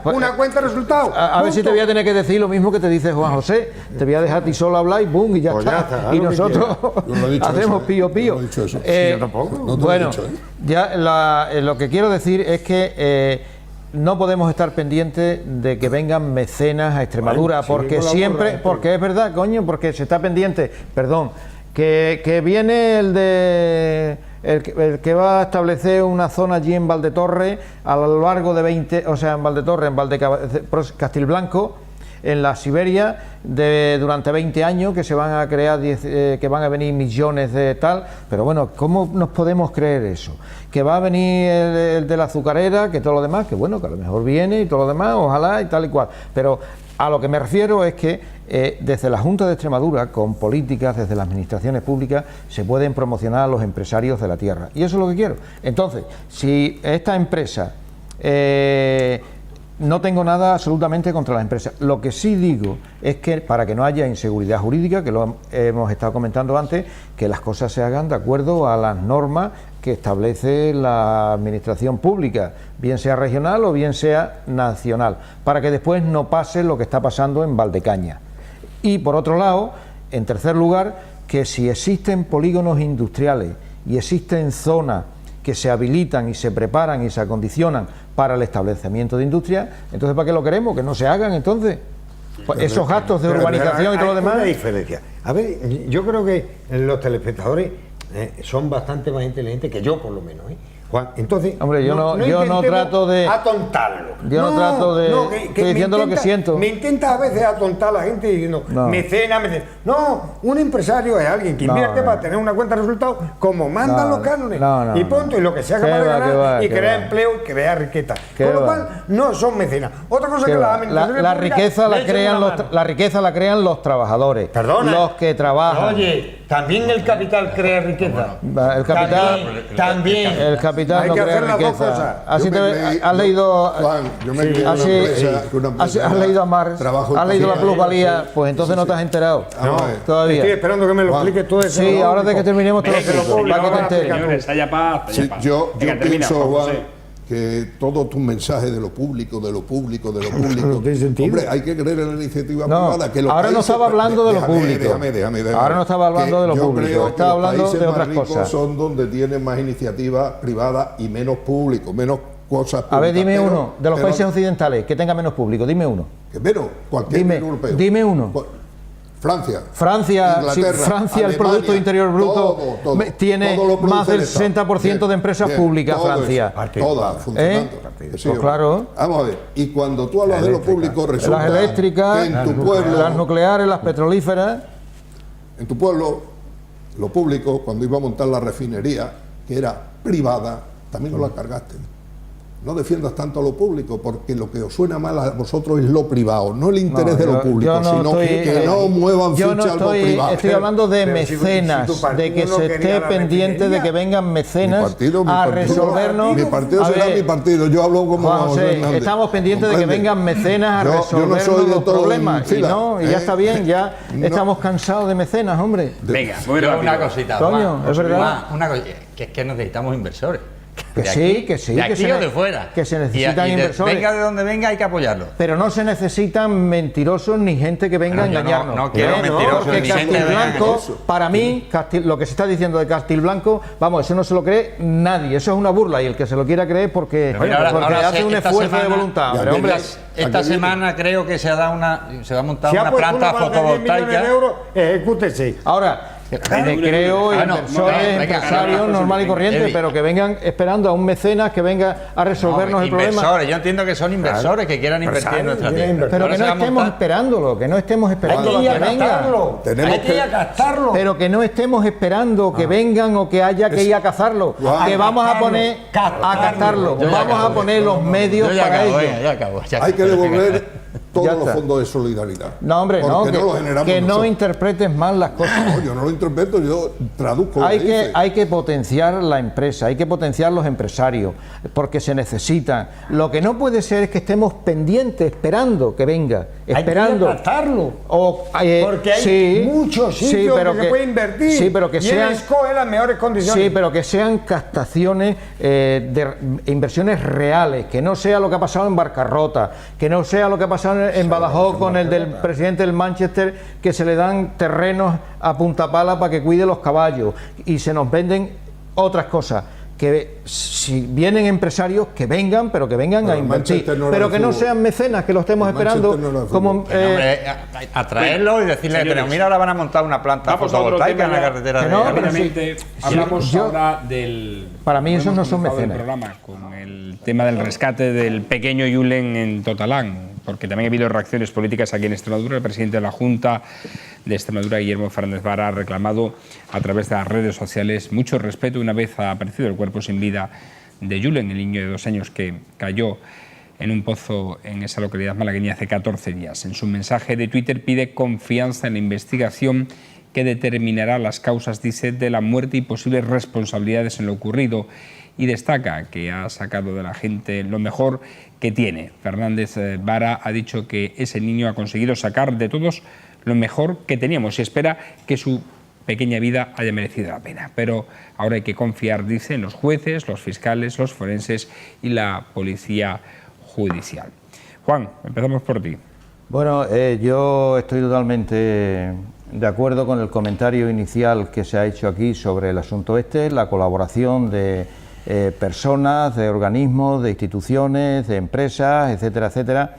una cuenta de resultados. A ver si te voy a tener que decir lo mismo que te dice Juan José. Te voy a dejar a ti solo hablar y boom, y ya Pues está. ya está, Y lo que nosotros Yo no he dicho hacemos eso, pío pío. Yo no he dicho eso. yo tampoco. No te lo he Bueno, dicho, ya lo que quiero decir es que no podemos estar pendientes de que vengan mecenas a Extremadura, Ay, sí, porque con la siempre, burra, porque es verdad, coño, porque se está pendiente, perdón, que viene el que va a establecer una zona allí en Valdetorre a lo largo de 20, o sea, en Valdetorre, en Castilblanco, en la Siberia, durante 20 años, que se van a crear, que van a venir millones de tal, pero bueno, ¿cómo nos podemos creer eso? Que va a venir el de la azucarera, que todo lo demás, que bueno, que a lo mejor viene y todo lo demás, ojalá y tal y cual, pero a lo que me refiero es que desde la Junta de Extremadura, con políticas, desde las administraciones públicas, se pueden promocionar a los empresarios de la tierra, y eso es lo que quiero. Entonces, si esta empresa... no tengo nada absolutamente contra las empresas. Lo que sí digo es que para que no haya inseguridad jurídica, que lo hemos estado comentando antes, que las cosas se hagan de acuerdo a las normas que establece la administración pública, bien sea regional o bien sea nacional, para que después no pase lo que está pasando en Valdecañas. Y por otro lado, en tercer lugar, que si existen polígonos industriales y existen zonas que se habilitan y se preparan y se acondicionan para el establecimiento de industria, entonces ¿para qué lo queremos? Que no se hagan entonces. Pues esos gastos de urbanización y todo lo demás. Hay una diferencia. A ver, yo creo que los telespectadores son bastante más inteligentes que yo, por lo menos. Juan, entonces, hombre, yo no trato de atontarlo. Yo no trato de estoy diciendo lo que siento. Me intenta a veces atontar a la gente diciendo mecena. No, un empresario es alguien que invierte para tener una cuenta de resultados como mandan los cánones. Y punto, y lo que sea capaz de ganar y crear empleo y crear riqueza. Con lo cual, no son mecenas. Otra cosa que la riqueza la crean los trabajadores. Perdona. Los que trabajan. Oye, también el capital crea riqueza. El capital también. El capital Hay no que crea hacer las dos riqueza. cosas. Así has leído. Juan, yo me crié en una empresa Has leído a Marx, trabajo has leído la imposible. plusvalía, pues entonces no te has enterado. No, todavía. estoy esperando que me lo Juan. expliques todo eso. Sí, ahora de que terminemos te lo Venga, explico, público, para que te ahora enteres. explica. Señores, haya paz, Sí, haya paz. yo Venga, termina, pienso, Juan Juan, José. que todos tus mensajes de lo público, No tiene sentido. hombre, hay que creer en la iniciativa No, privada. Que los ahora no países- estaba hablando de lo déjame, público. déjame. Ahora no estaba hablando Que de lo yo público, creo que estaba los hablando países de más otras ricos cosas. son donde tienen más iniciativa privada y menos público, menos cosas públicas. A ver, dime Pero- uno de los pero- países occidentales que tenga menos público, dime uno. que menos, cualquier europeo. Dime uno. Francia. Francia, Inglaterra, Francia, el Alemania, Producto Interior Bruto todo, tiene todo lo produce más del el Estado. 60% de empresas Bien, públicas, todo Francia. eso, todas funcionando. Pues claro. Vamos a ver, y cuando tú hablas de lo público, resulta Las eléctricas, que en tu pueblo, las nucleares, las petrolíferas. en tu pueblo, lo público, cuando iba a montar la refinería, que era privada, también no la cargaste. No defiendas tanto lo público, porque lo que os suena mal a vosotros es lo privado, no el interés de lo público, sino que no muevan ficha al lo privado. Estoy hablando de Pero si mecenas, tu partido de que no se quería esté la pendiente de refinería. que vengan mecenas a resolvernos. Mi partido A será ver, mi partido, yo hablo como Juan José, Hernández. estamos pendientes de que ¿Comprende? vengan mecenas a Yo no resolvernos soy de los todo en problemas. Y fila, no, y ya está bien, ya No. estamos cansados de mecenas, hombre. Venga, muy Pero rápido. una cosita, Coño, Juan, es verdad. Juan, una cosa, que es que necesitamos inversores. Que De sí, aquí- que sí, de que aquí se o ne- de fuera. que se necesitan inversores. Venga de donde venga, hay que apoyarlo. Pero no se necesitan mentirosos ni gente que venga a Pero yo engañarnos. no quiero mentirosos porque ni gente que venga a Castilblanco, engañarnos. para mí, lo que se está diciendo de Castilblanco, vamos, eso no se lo cree nadie, eso es una burla, y el que se lo quiera creer porque, Pero mira, porque ahora hace un esta esfuerzo de semana- voluntad. Ya, Pero, hombre, Esta Aquí semana creo que se va a montar Si ha una puesto planta una base de 10 millones de fotovoltaica. euros, ejecútese. ahora, Le creo inversores, empresarios normal y corriente, pero que vengan esperando a un mecenas que venga a resolvernos el problema. Inversores, yo entiendo que son inversores que quieran invertir en nuestra tierra. Pero que no estemos esperándolo, que no estemos esperando a que vengan. Hay que ir a gastarlo. Pero que no estemos esperando que vengan o que haya que ir a cazarlo. Que vamos a poner a cazarlo. Vamos a poner los medios para ello. Hay que devolver Ya todos los está. fondos de solidaridad. No, hombre, no, Porque lo generamos que no nosotros. interpretes mal las cosas. No, yo no lo interpreto, yo traduzco lo que dice. Hay que potenciar la empresa, hay que potenciar los empresarios, porque se necesitan. Lo que no puede ser es que estemos pendientes, esperando que venga, esperando. Hay que gastarlo. Porque hay sí, muchos sí, sitios pero que se puede invertir. Sí, pero que y sean, él escoge las mejores condiciones. sí, pero que sean captaciones de inversiones reales, que no sea lo que ha pasado en Barcarrota, que no sea lo que ha pasado en Badajoz con el del presidente del Manchester, que se le dan terrenos a punta pala para que cuide los caballos y se nos venden otras cosas. Que si vienen empresarios, que vengan, pero que vengan Pero a invertir, Manchester no era pero el que no fútbol. sean mecenas, que lo estemos El esperando Manchester no era el como fútbol. Atraerlo y decirle, señores, pero mira, ahora van a montar una planta vamos a otro fotovoltaica en tema la ya. carretera Que de... no, Rápidamente, hablamos yo- ahora del... para mí esos hemos no son comenzado el mecenas. programa con el tema del rescate del pequeño Julen en Totalán, porque también ha habido reacciones políticas aquí en Extremadura. El presidente de la Junta de Extremadura, Guillermo Fernández Vara, ha reclamado a través de las redes sociales mucho respeto una vez ha aparecido el cuerpo sin vida de Julen, el niño de 2 años que cayó en un pozo en esa localidad malagueña hace 14 días. En su mensaje de Twitter pide confianza en la investigación que determinará las causas, dice, de la muerte y posibles responsabilidades en lo ocurrido, y destaca que ha sacado de la gente lo mejor que tiene. Fernández Vara ha dicho que ese niño ha conseguido sacar de todos lo mejor que teníamos y espera que su pequeña vida haya merecido la pena. Pero ahora hay que confiar, dice, en los jueces, los fiscales, los forenses y la policía judicial. Juan, empezamos por ti. Bueno, yo estoy totalmente de acuerdo con el comentario inicial que se ha hecho aquí sobre el asunto la colaboración de personas, de organismos, de instituciones, de empresas, etcétera, etcétera,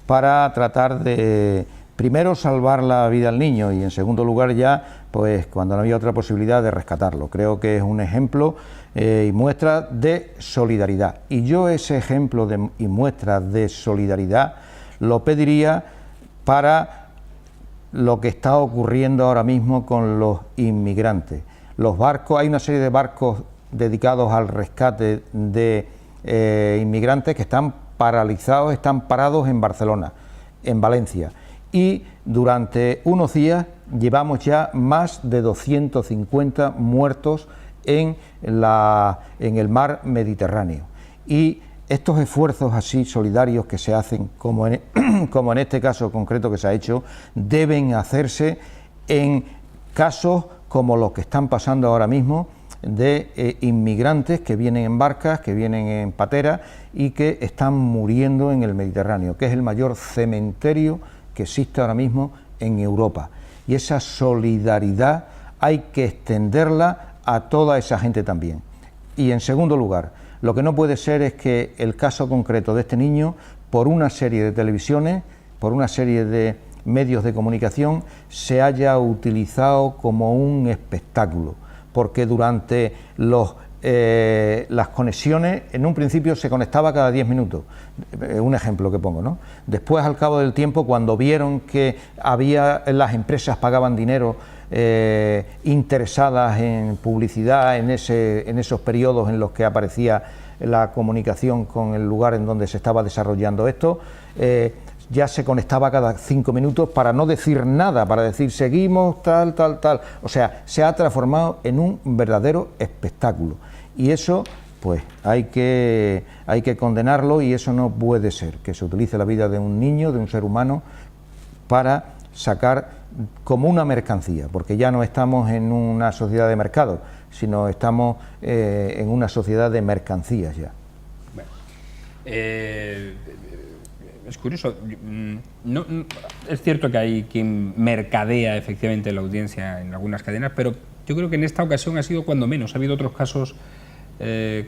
para tratar de, primero, salvar la vida al niño y, en segundo lugar, ya, pues, cuando no había otra posibilidad, de rescatarlo. Creo que es un ejemplo y muestra de solidaridad. Y yo ese ejemplo y muestra de solidaridad lo pediría para lo que está ocurriendo ahora mismo con los inmigrantes. Los barcos, hay una serie de barcos dedicados al rescate de inmigrantes que están paralizados, están parados en Barcelona, en Valencia, y durante unos días llevamos ya más de 250 muertos en el mar Mediterráneo. Y estos esfuerzos así solidarios que se hacen, como en este caso concreto que se ha hecho, deben hacerse en casos como los que están pasando ahora mismo, de inmigrantes que vienen en barcas, que vienen en pateras y que están muriendo en el Mediterráneo, que es el mayor cementerio que existe ahora mismo en Europa. Y esa solidaridad hay que extenderla a toda esa gente también. Y en segundo lugar, lo que no puede ser es que el caso concreto de este niño, por una serie de televisiones, por una serie de medios de comunicación, se haya utilizado como un espectáculo, porque durante las conexiones, en un principio se conectaba cada 10 minutos, un ejemplo que pongo, ¿no? Después, al cabo del tiempo, cuando vieron que las empresas pagaban dinero interesadas en publicidad en esos periodos en los que aparecía la comunicación con el lugar en donde se estaba desarrollando esto, ya se conectaba cada 5 minutos para no decir nada, para decir seguimos, tal. O sea, se ha transformado en un verdadero espectáculo. Y eso, pues, hay que condenarlo, y eso no puede ser, que se utilice la vida de un niño, de un ser humano, para sacar como una mercancía, porque ya no estamos en una sociedad de mercado, sino estamos en una sociedad de mercancías ya. Bueno, es curioso, es cierto que hay quien mercadea efectivamente la audiencia en algunas cadenas, pero yo creo que en esta ocasión ha sido cuando menos. Ha habido otros casos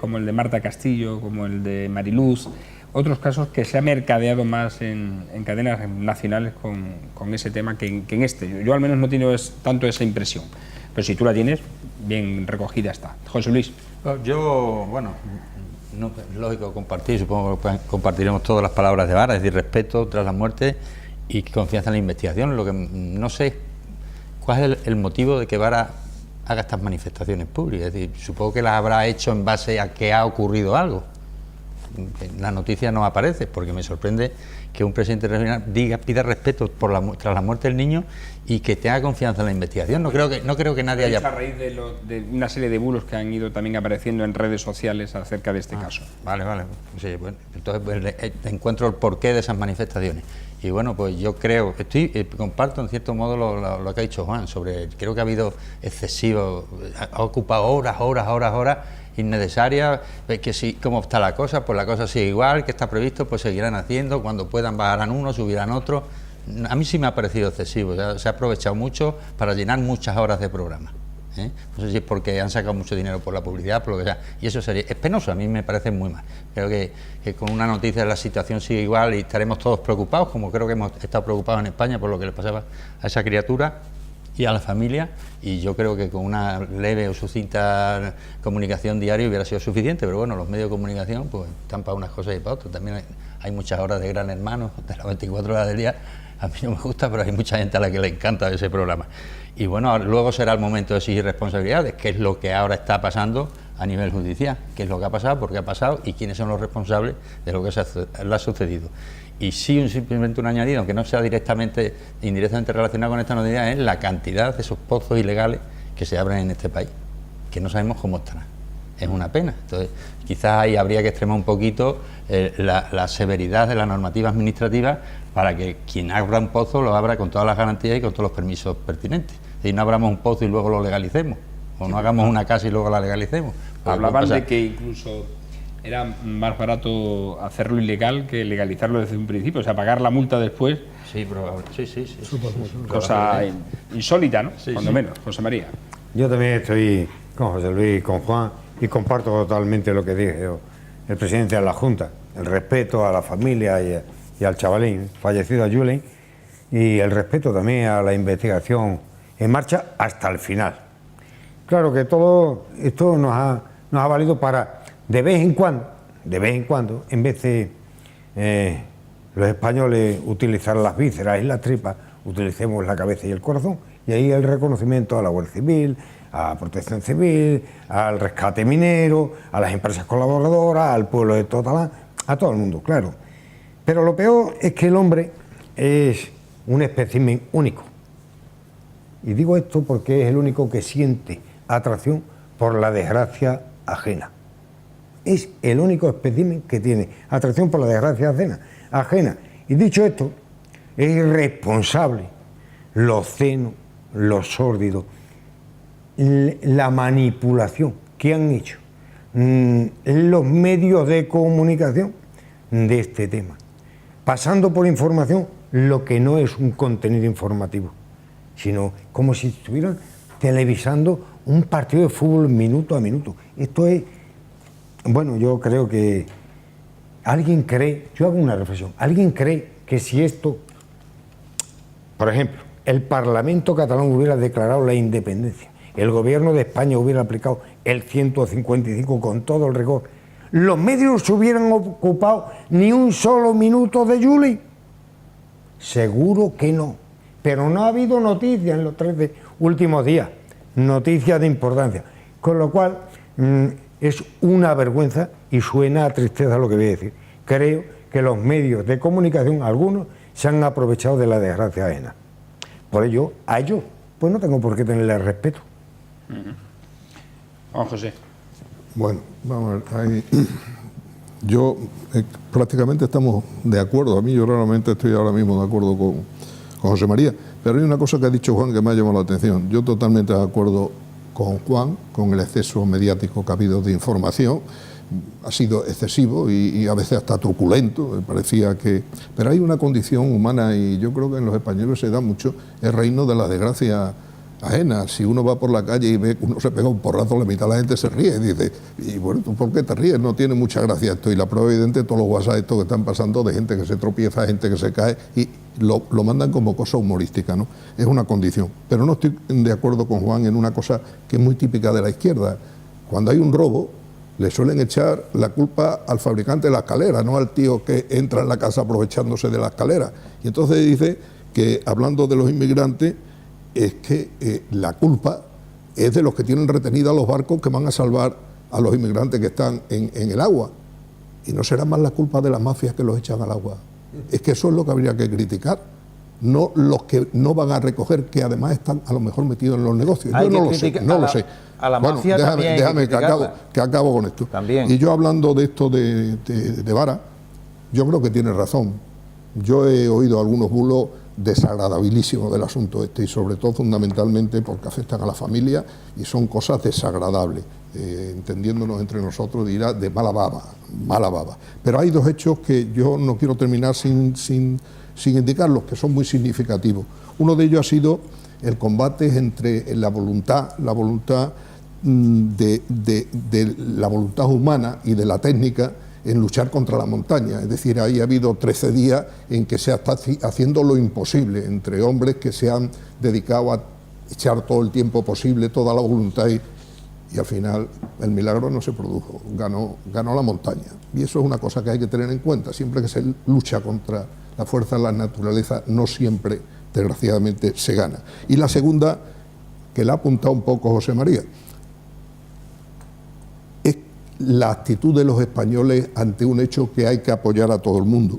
como el de Marta Castillo, como el de Mariluz, otros casos que se ha mercadeado más en cadenas nacionales con ese tema que en este. Yo al menos no tengo tanto esa impresión. pero si tú la tienes, bien recogida está. José Luis. Yo, bueno, no, lógico compartir, supongo que compartiremos todas las palabras de Vara, es decir, respeto tras la muerte y confianza en la investigación. Lo que no sé cuál es el motivo de que Vara haga estas manifestaciones públicas. Es decir, supongo que las habrá hecho en base a que ha ocurrido algo. En la noticia no aparece, porque me sorprende que un presidente regional pida respeto tras la muerte del niño y que tenga confianza en la investigación. No creo que nadie haya... A raíz de una serie de bulos que han ido también apareciendo en redes sociales acerca de este caso. Vale. Sí, bueno, entonces pues, encuentro el porqué de esas manifestaciones. Y bueno, pues yo creo, comparto en cierto modo lo que ha dicho Juan, creo que ha habido excesivo, ha ocupado horas innecesarias, que si cómo está la cosa, pues la cosa sigue igual, que está previsto, pues seguirán haciendo, cuando puedan bajarán uno, subirán otro. A mí sí me ha parecido excesivo, se ha aprovechado mucho para llenar muchas horas de programa. No sé si es porque han sacado mucho dinero por la publicidad, por lo que sea, y eso es penoso, a mí me parece muy mal. Creo que con una noticia la situación sigue igual y estaremos todos preocupados, como creo que hemos estado preocupados en España por lo que le pasaba a esa criatura y a la familia, y yo creo que con una leve o sucinta comunicación diaria hubiera sido suficiente, pero bueno, los medios de comunicación pues están para unas cosas y para otras. También hay muchas horas de Gran Hermano, de las 24 horas del día. A mí no me gusta, pero hay mucha gente a la que le encanta ese programa. Y bueno, luego será el momento de exigir responsabilidades, que es lo que ahora está pasando a nivel judicial, qué es lo que ha pasado, por qué ha pasado y quiénes son los responsables de lo que le ha sucedido. Y sí, simplemente un añadido, aunque no sea indirectamente relacionado con esta noticia, es la cantidad de esos pozos ilegales que se abren en este país, que no sabemos cómo estarán. Es una pena. Entonces, quizás ahí habría que extremar un poquito la severidad de la normativa administrativa para que quien abra un pozo lo abra con todas las garantías y con todos los permisos pertinentes. Y no abramos un pozo y luego lo legalicemos, o no hagamos una casa y luego la legalicemos. Hablaban de que incluso era más barato hacerlo ilegal que legalizarlo desde un principio, o sea, pagar la multa después. Sí, probable. Sí. Cosa insólita, ¿no? Cuando menos, José María. Yo también estoy con José Luis y con Juan y comparto totalmente lo que dijo el presidente de la Junta, el respeto a la familia y al chavalín fallecido, a Julen, y el respeto también a la investigación en marcha hasta el final. Claro que todo esto nos ha valido para, de vez en cuando, en vez de los españoles utilizar las vísceras y las tripas, utilicemos la cabeza y el corazón, y ahí el reconocimiento a la Guardia Civil, a Protección Civil, al rescate minero, a las empresas colaboradoras, al pueblo de Totalán, a todo el mundo, claro. Pero lo peor es que el hombre es un espécimen único. Y digo esto porque es el único que siente atracción por la desgracia ajena. Es el único espécimen que tiene atracción por la desgracia ajena. Y dicho esto, es irresponsable lo obsceno, lo sórdido, la manipulación que han hecho los medios de comunicación de este tema, pasando por información lo que no es un contenido informativo, sino como si estuvieran televisando un partido de fútbol minuto a minuto. Esto es, bueno, yo creo que alguien cree, yo hago una reflexión, alguien cree que si esto, por ejemplo, el Parlamento catalán hubiera declarado la independencia, el gobierno de España hubiera aplicado el 155 con todo el rigor, los medios se hubieran ocupado ni un solo minuto de Julen. Seguro que no, pero no ha habido noticias en los 13 últimos días, noticias de importancia, con lo cual es una vergüenza y suena a tristeza lo que voy a decir. Creo que los medios de comunicación, algunos, se han aprovechado de la desgracia ajena. Por ello, a ellos, pues no tengo por qué tenerle respeto. Juan José. Bueno, vamos a ver, yo prácticamente estamos de acuerdo. A mí yo realmente estoy ahora mismo de acuerdo con José María, pero hay una cosa que ha dicho Juan que me ha llamado la atención. Yo totalmente de acuerdo con Juan, con el exceso mediático que ha habido de información. Ha sido excesivo y a veces hasta truculento, me parecía que... Pero hay una condición humana y yo creo que en los españoles se da mucho el reino de la desgracia ajena. Si uno va por la calle y ve que uno se pega un porrazo, la mitad de la gente se ríe y dice, y bueno, ¿tú por qué te ríes? No tiene mucha gracia esto. Y la prueba evidente, todos los WhatsApp estos que están pasando de gente que se tropieza, gente que se cae, y lo mandan como cosa humorística, ¿no? Es una condición. Pero no estoy de acuerdo con Juan en una cosa que es muy típica de la izquierda. Cuando hay un robo, le suelen echar la culpa al fabricante de la escalera, no al tío que entra en la casa aprovechándose de la escalera. Y entonces dice que, hablando de los inmigrantes, es que la culpa es de los que tienen retenidos los barcos que van a salvar a los inmigrantes que están en el agua. Y no será más la culpa de las mafias que los echan al agua. Es que eso es lo que habría que criticar, no los que no van a recoger, que además están a lo mejor metidos en los negocios. Yo no lo sé, no lo sé. A la bueno, mafia déjame que acabo con esto. También. Y yo, hablando de esto de Vara, yo creo que tiene razón. Yo he oído algunos bulos desagradabilísimos del asunto este, y sobre todo fundamentalmente porque afectan a la familia y son cosas desagradables, entendiéndonos entre nosotros, dirá de mala baba. Pero hay dos hechos que yo no quiero terminar sin indicarlos, que son muy significativos. Uno de ellos ha sido el combate entre la voluntad de la voluntad humana y de la técnica en luchar contra la montaña. Es decir, ahí ha habido 13 días en que se está haciendo lo imposible entre hombres que se han dedicado a echar todo el tiempo posible, toda la voluntad, y al final el milagro no se produjo, ganó la montaña. Y eso es una cosa que hay que tener en cuenta. Siempre que se lucha contra la fuerza de la naturaleza, no siempre, desgraciadamente, se gana. Y la segunda, que la ha apuntado un poco José María, es la actitud de los españoles ante un hecho que hay que apoyar a todo el mundo.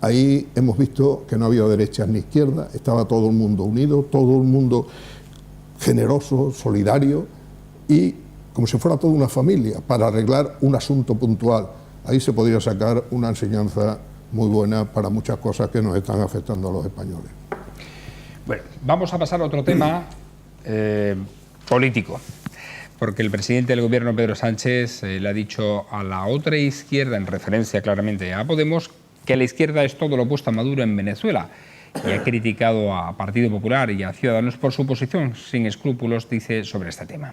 Ahí hemos visto que no había derechas ni izquierdas, estaba todo el mundo unido, todo el mundo generoso, solidario, y como si fuera toda una familia, para arreglar un asunto puntual. Ahí se podría sacar una enseñanza muy buena para muchas cosas que nos están afectando a los españoles. Bueno, vamos a pasar a otro tema político, porque el presidente del gobierno, Pedro Sánchez, le ha dicho a la otra izquierda, en referencia claramente a Podemos, que la izquierda es todo lo opuesto a Maduro en Venezuela, y ha criticado a Partido Popular y a Ciudadanos por su posición sin escrúpulos, dice, sobre este tema.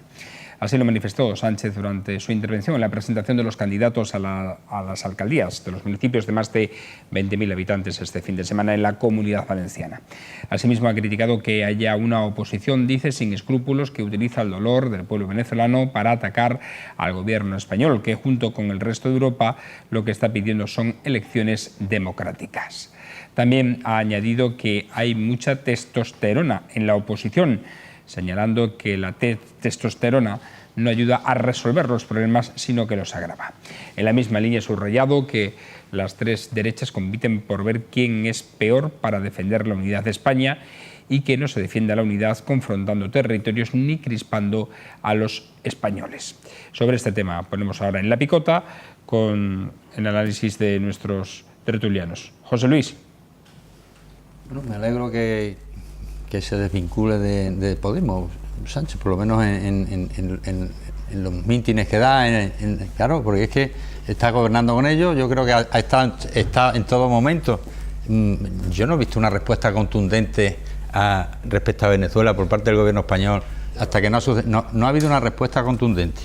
Así lo manifestó Sánchez durante su intervención en la presentación de los candidatos a las alcaldías de los municipios de más de 20.000 habitantes este fin de semana en la Comunidad Valenciana. Asimismo, ha criticado que haya una oposición, dice, sin escrúpulos, que utiliza el dolor del pueblo venezolano para atacar al gobierno español, que junto con el resto de Europa lo que está pidiendo son elecciones democráticas. También ha añadido que hay mucha testosterona en la oposición, señalando que la testosterona no ayuda a resolver los problemas, sino que los agrava. En la misma línea ha subrayado que las tres derechas compiten por ver quién es peor para defender la unidad de España y que no se defienda la unidad confrontando territorios ni crispando a los españoles. Sobre este tema ponemos ahora en la picota con el análisis de nuestros tertulianos. José Luis. Bueno, me alegro que se desvincule de Podemos, Sánchez, por lo menos en los mítines que da, claro, porque es que está gobernando con ellos. Yo creo que está en todo momento. Yo no he visto una respuesta contundente respecto a Venezuela por parte del gobierno español, hasta que no ha habido una respuesta contundente.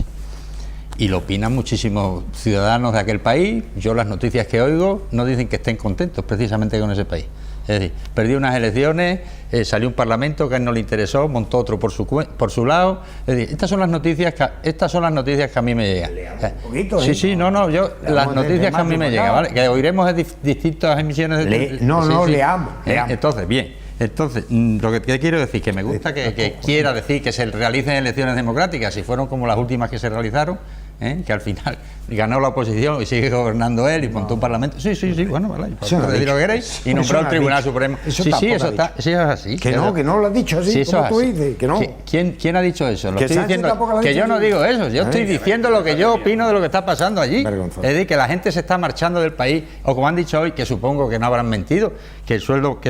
Y lo opinan muchísimos ciudadanos de aquel país. Yo las noticias que oigo no dicen que estén contentos precisamente con ese país. Es decir, perdió unas elecciones, salió un parlamento que a él no le interesó, montó otro por su lado. Es decir, estas son las noticias que a mí me llegan. Un poquito, sí, las noticias que a mí me llegan, ¿vale? Que oiremos distintas emisiones de leamos. Entonces, bien. Entonces, lo que quiero decir, que me gusta que quiera decir que se realicen elecciones democráticas, si fueron como las últimas que se realizaron, que al final ganó la oposición y sigue gobernando él y montó un parlamento. Sí, bueno, vale, decir lo que queréis, y nombró al Tribunal Supremo. Sí, eso es así. Que no lo has dicho así, como tú dices, que no. ¿Quién ha dicho eso? Lo estoy diciendo, que yo no digo eso, yo estoy diciendo lo que yo opino de lo que está pasando allí. Es decir, que la gente se está marchando del país, o como han dicho hoy, que supongo que no habrán mentido, que el sueldo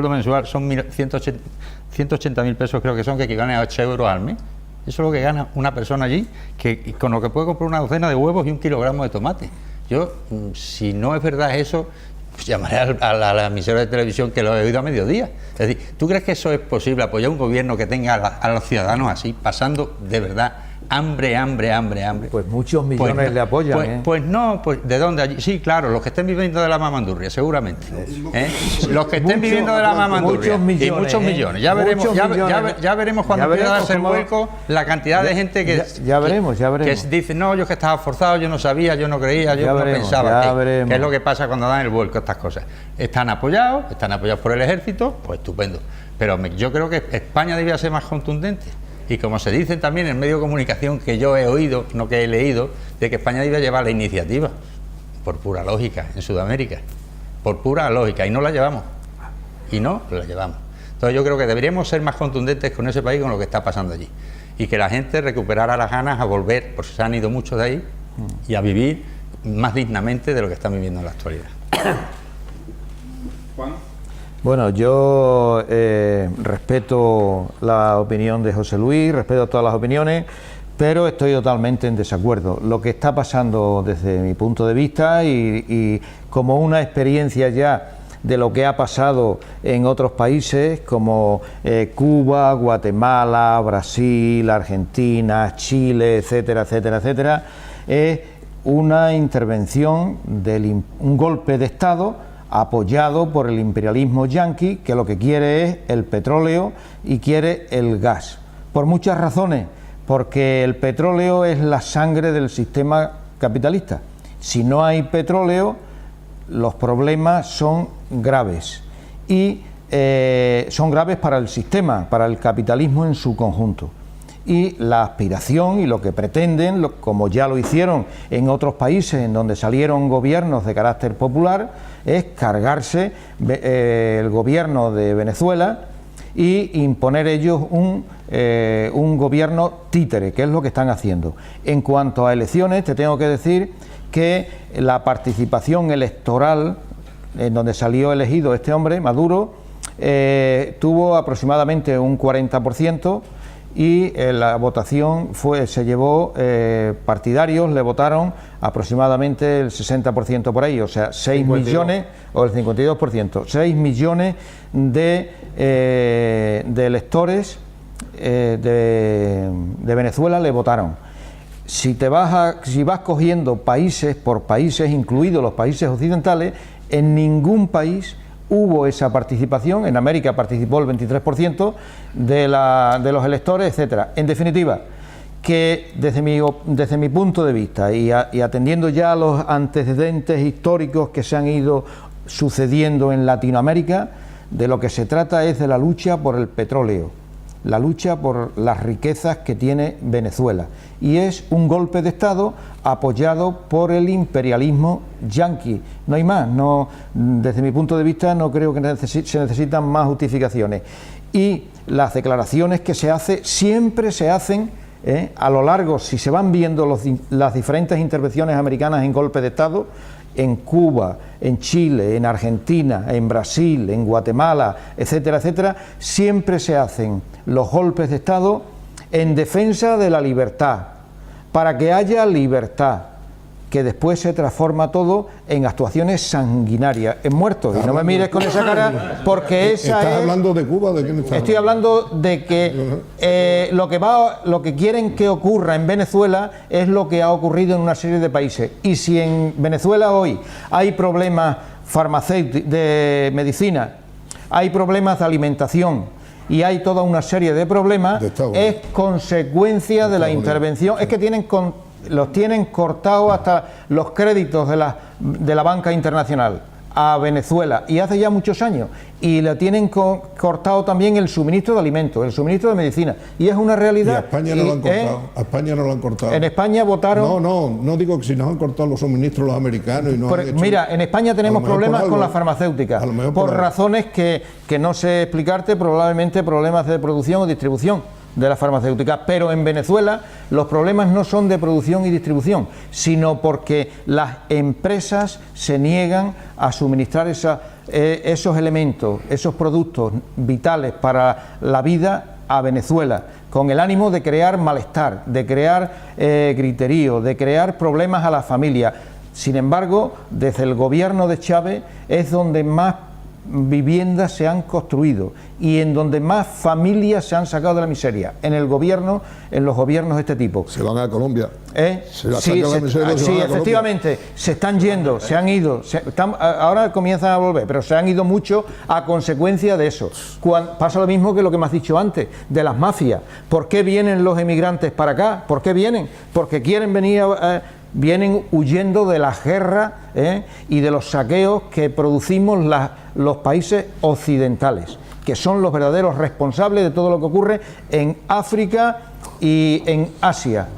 mensual son 180.000 pesos, creo que son, que equivalen a 8 euros al mes. Eso es lo que gana una persona allí, que con lo que puede comprar una docena de huevos y 1 kilogramo de tomate. Yo, si no es verdad eso, pues llamaré a la emisora de televisión que lo he oído a mediodía. Es decir, ¿tú crees que eso es posible, apoyar un gobierno que tenga a los ciudadanos así, pasando de verdad hambre? Pues muchos millones le apoyan. Pues no, pues ¿de dónde? Allí? Sí, claro, los que estén viviendo de la mamandurria, seguramente. Los que estén viviendo de la mamandurria. Muchos millones. Ya veremos cuando empiece a darse el vuelco la cantidad de gente que... Ya veremos. Que dice, no, yo que estaba forzado, yo no sabía, yo no creía, yo no pensaba. ¿Qué es lo que pasa cuando dan el vuelco estas cosas? Están apoyados por el ejército, pues estupendo. Pero yo creo que España debía ser más contundente. Y como se dice también en medio de comunicación, que yo he oído, no que he leído, de que España debía llevar la iniciativa, por pura lógica, en Sudamérica, por pura lógica, y no la llevamos. Entonces yo creo que deberíamos ser más contundentes con ese país, con lo que está pasando allí. Y que la gente recuperara las ganas a volver, porque se han ido muchos de ahí, y a vivir más dignamente de lo que están viviendo en la actualidad. Juan. Bueno, yo respeto la opinión de José Luis, respeto todas las opiniones, pero estoy totalmente en desacuerdo. Lo que está pasando desde mi punto de vista y como una experiencia ya de lo que ha pasado en otros países como Cuba, Guatemala, Brasil, Argentina, Chile, etcétera, es una intervención, un golpe de Estado apoyado por el imperialismo yanqui, que lo que quiere es el petróleo y quiere el gas. Por muchas razones, porque el petróleo es la sangre del sistema capitalista. Si no hay petróleo, los problemas son graves y son graves para el sistema, para el capitalismo en su conjunto. Y la aspiración y lo que pretenden, como ya lo hicieron en otros países en donde salieron gobiernos de carácter popular, es cargarse el gobierno de Venezuela y imponer ellos un gobierno títere, que es lo que están haciendo. En cuanto a elecciones, te tengo que decir que la participación electoral en donde salió elegido este hombre, Maduro, tuvo aproximadamente un 40%, y la votación se llevó, partidarios le votaron aproximadamente el 60% por ahí, o sea, 6 millones, o el 52%, 6 millones de electores de Venezuela le votaron. Si vas cogiendo países por países, incluidos los países occidentales, en ningún país hubo esa participación. En América participó el 23% de los electores, etcétera. En definitiva, que desde mi punto de vista y atendiendo ya a los antecedentes históricos que se han ido sucediendo en Latinoamérica, de lo que se trata es de la lucha por el petróleo, la lucha por las riquezas que tiene Venezuela, y es un golpe de Estado apoyado por el imperialismo yanqui. No hay más, desde mi punto de vista no creo que se necesitan más justificaciones. Y las declaraciones que se hacen siempre se hacen a lo largo, si se van viendo las diferentes intervenciones americanas en golpe de Estado, en Cuba, en Chile, en Argentina, en Brasil, en Guatemala, etcétera, etcétera, siempre se hacen los golpes de Estado en defensa de la libertad, para que haya libertad, que después se transforma todo en actuaciones sanguinarias, en muertos. Y no me mires con esa cara, porque esa ¿Estás hablando de Cuba? ¿De quién estás Estoy hablando de que lo que quieren que ocurra en Venezuela es lo que ha ocurrido en una serie de países. Y si en Venezuela hoy hay problemas farmacéuticos, de medicina, hay problemas de alimentación y hay toda una serie de problemas, es consecuencia de la intervención. Es que los tienen cortados hasta los créditos de la banca internacional a Venezuela, y hace ya muchos años, y le tienen cortado también el suministro de alimentos, el suministro de medicina, y es una realidad. Y a España no lo han cortado. A España no lo han cortado. En España votaron. No digo que si nos han cortado los suministros los americanos y no han hecho... Mira, en España tenemos problemas con las farmacéuticas, por razones que no sé explicarte, probablemente problemas de producción o distribución de las farmacéuticas, pero en Venezuela los problemas no son de producción y distribución, sino porque las empresas se niegan a suministrar esos elementos, esos productos vitales para la vida a Venezuela, con el ánimo de crear malestar, de crear griterío, de crear problemas a la familia. Sin embargo, desde el gobierno de Chávez es donde más viviendas se han construido y en donde más familias se han sacado de la miseria, en los gobiernos de este tipo. Se van a Colombia. Sí, efectivamente, se están yendo, se han ido, ahora comienzan a volver, pero se han ido mucho a consecuencia de eso. Pasa lo mismo que lo que me has dicho antes, de las mafias. ¿Por qué vienen los emigrantes para acá? ¿Por qué vienen? Porque quieren venir vienen huyendo de las guerras y de los saqueos que producimos los países occidentales, que son los verdaderos responsables de todo lo que ocurre en África y en Asia.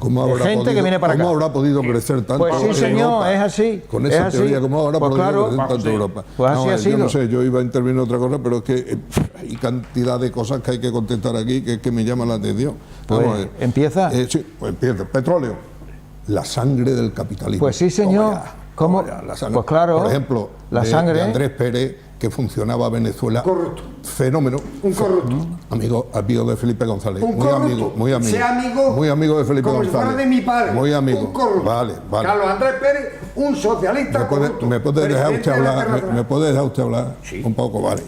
Gente que viene para acá. ¿Cómo habrá podido crecer tanto? Pues sí, señor, Europa? Es así. Con esa teoría, ¿cómo habrá podido crecer tanto Europa? Pues así ha sido. Yo no sé, yo iba a intervenir en otra cosa, pero es que hay cantidad de cosas que hay que contestar aquí que me llaman la atención. Pues empieza. Sí, pues empieza. Petróleo. La sangre del capitalismo. Pues sí, señor. ¿Cómo? La sangre. Pues claro. Por ejemplo, la sangre de Andrés Pérez, que funcionaba Venezuela. Corrupto. Fenómeno. Un corrupto. Amigo de Felipe González. Un corrupto. Muy amigo. Sea amigo. Muy amigo de Felipe como González. Como si fuera de mi padre. Muy amigo. Un corrupto. Vale. Carlos Andrés Pérez, un socialista corrupto. ¿Me puede dejar usted hablar? ¿Me puede dejar usted hablar? Sí. Un poco, vale.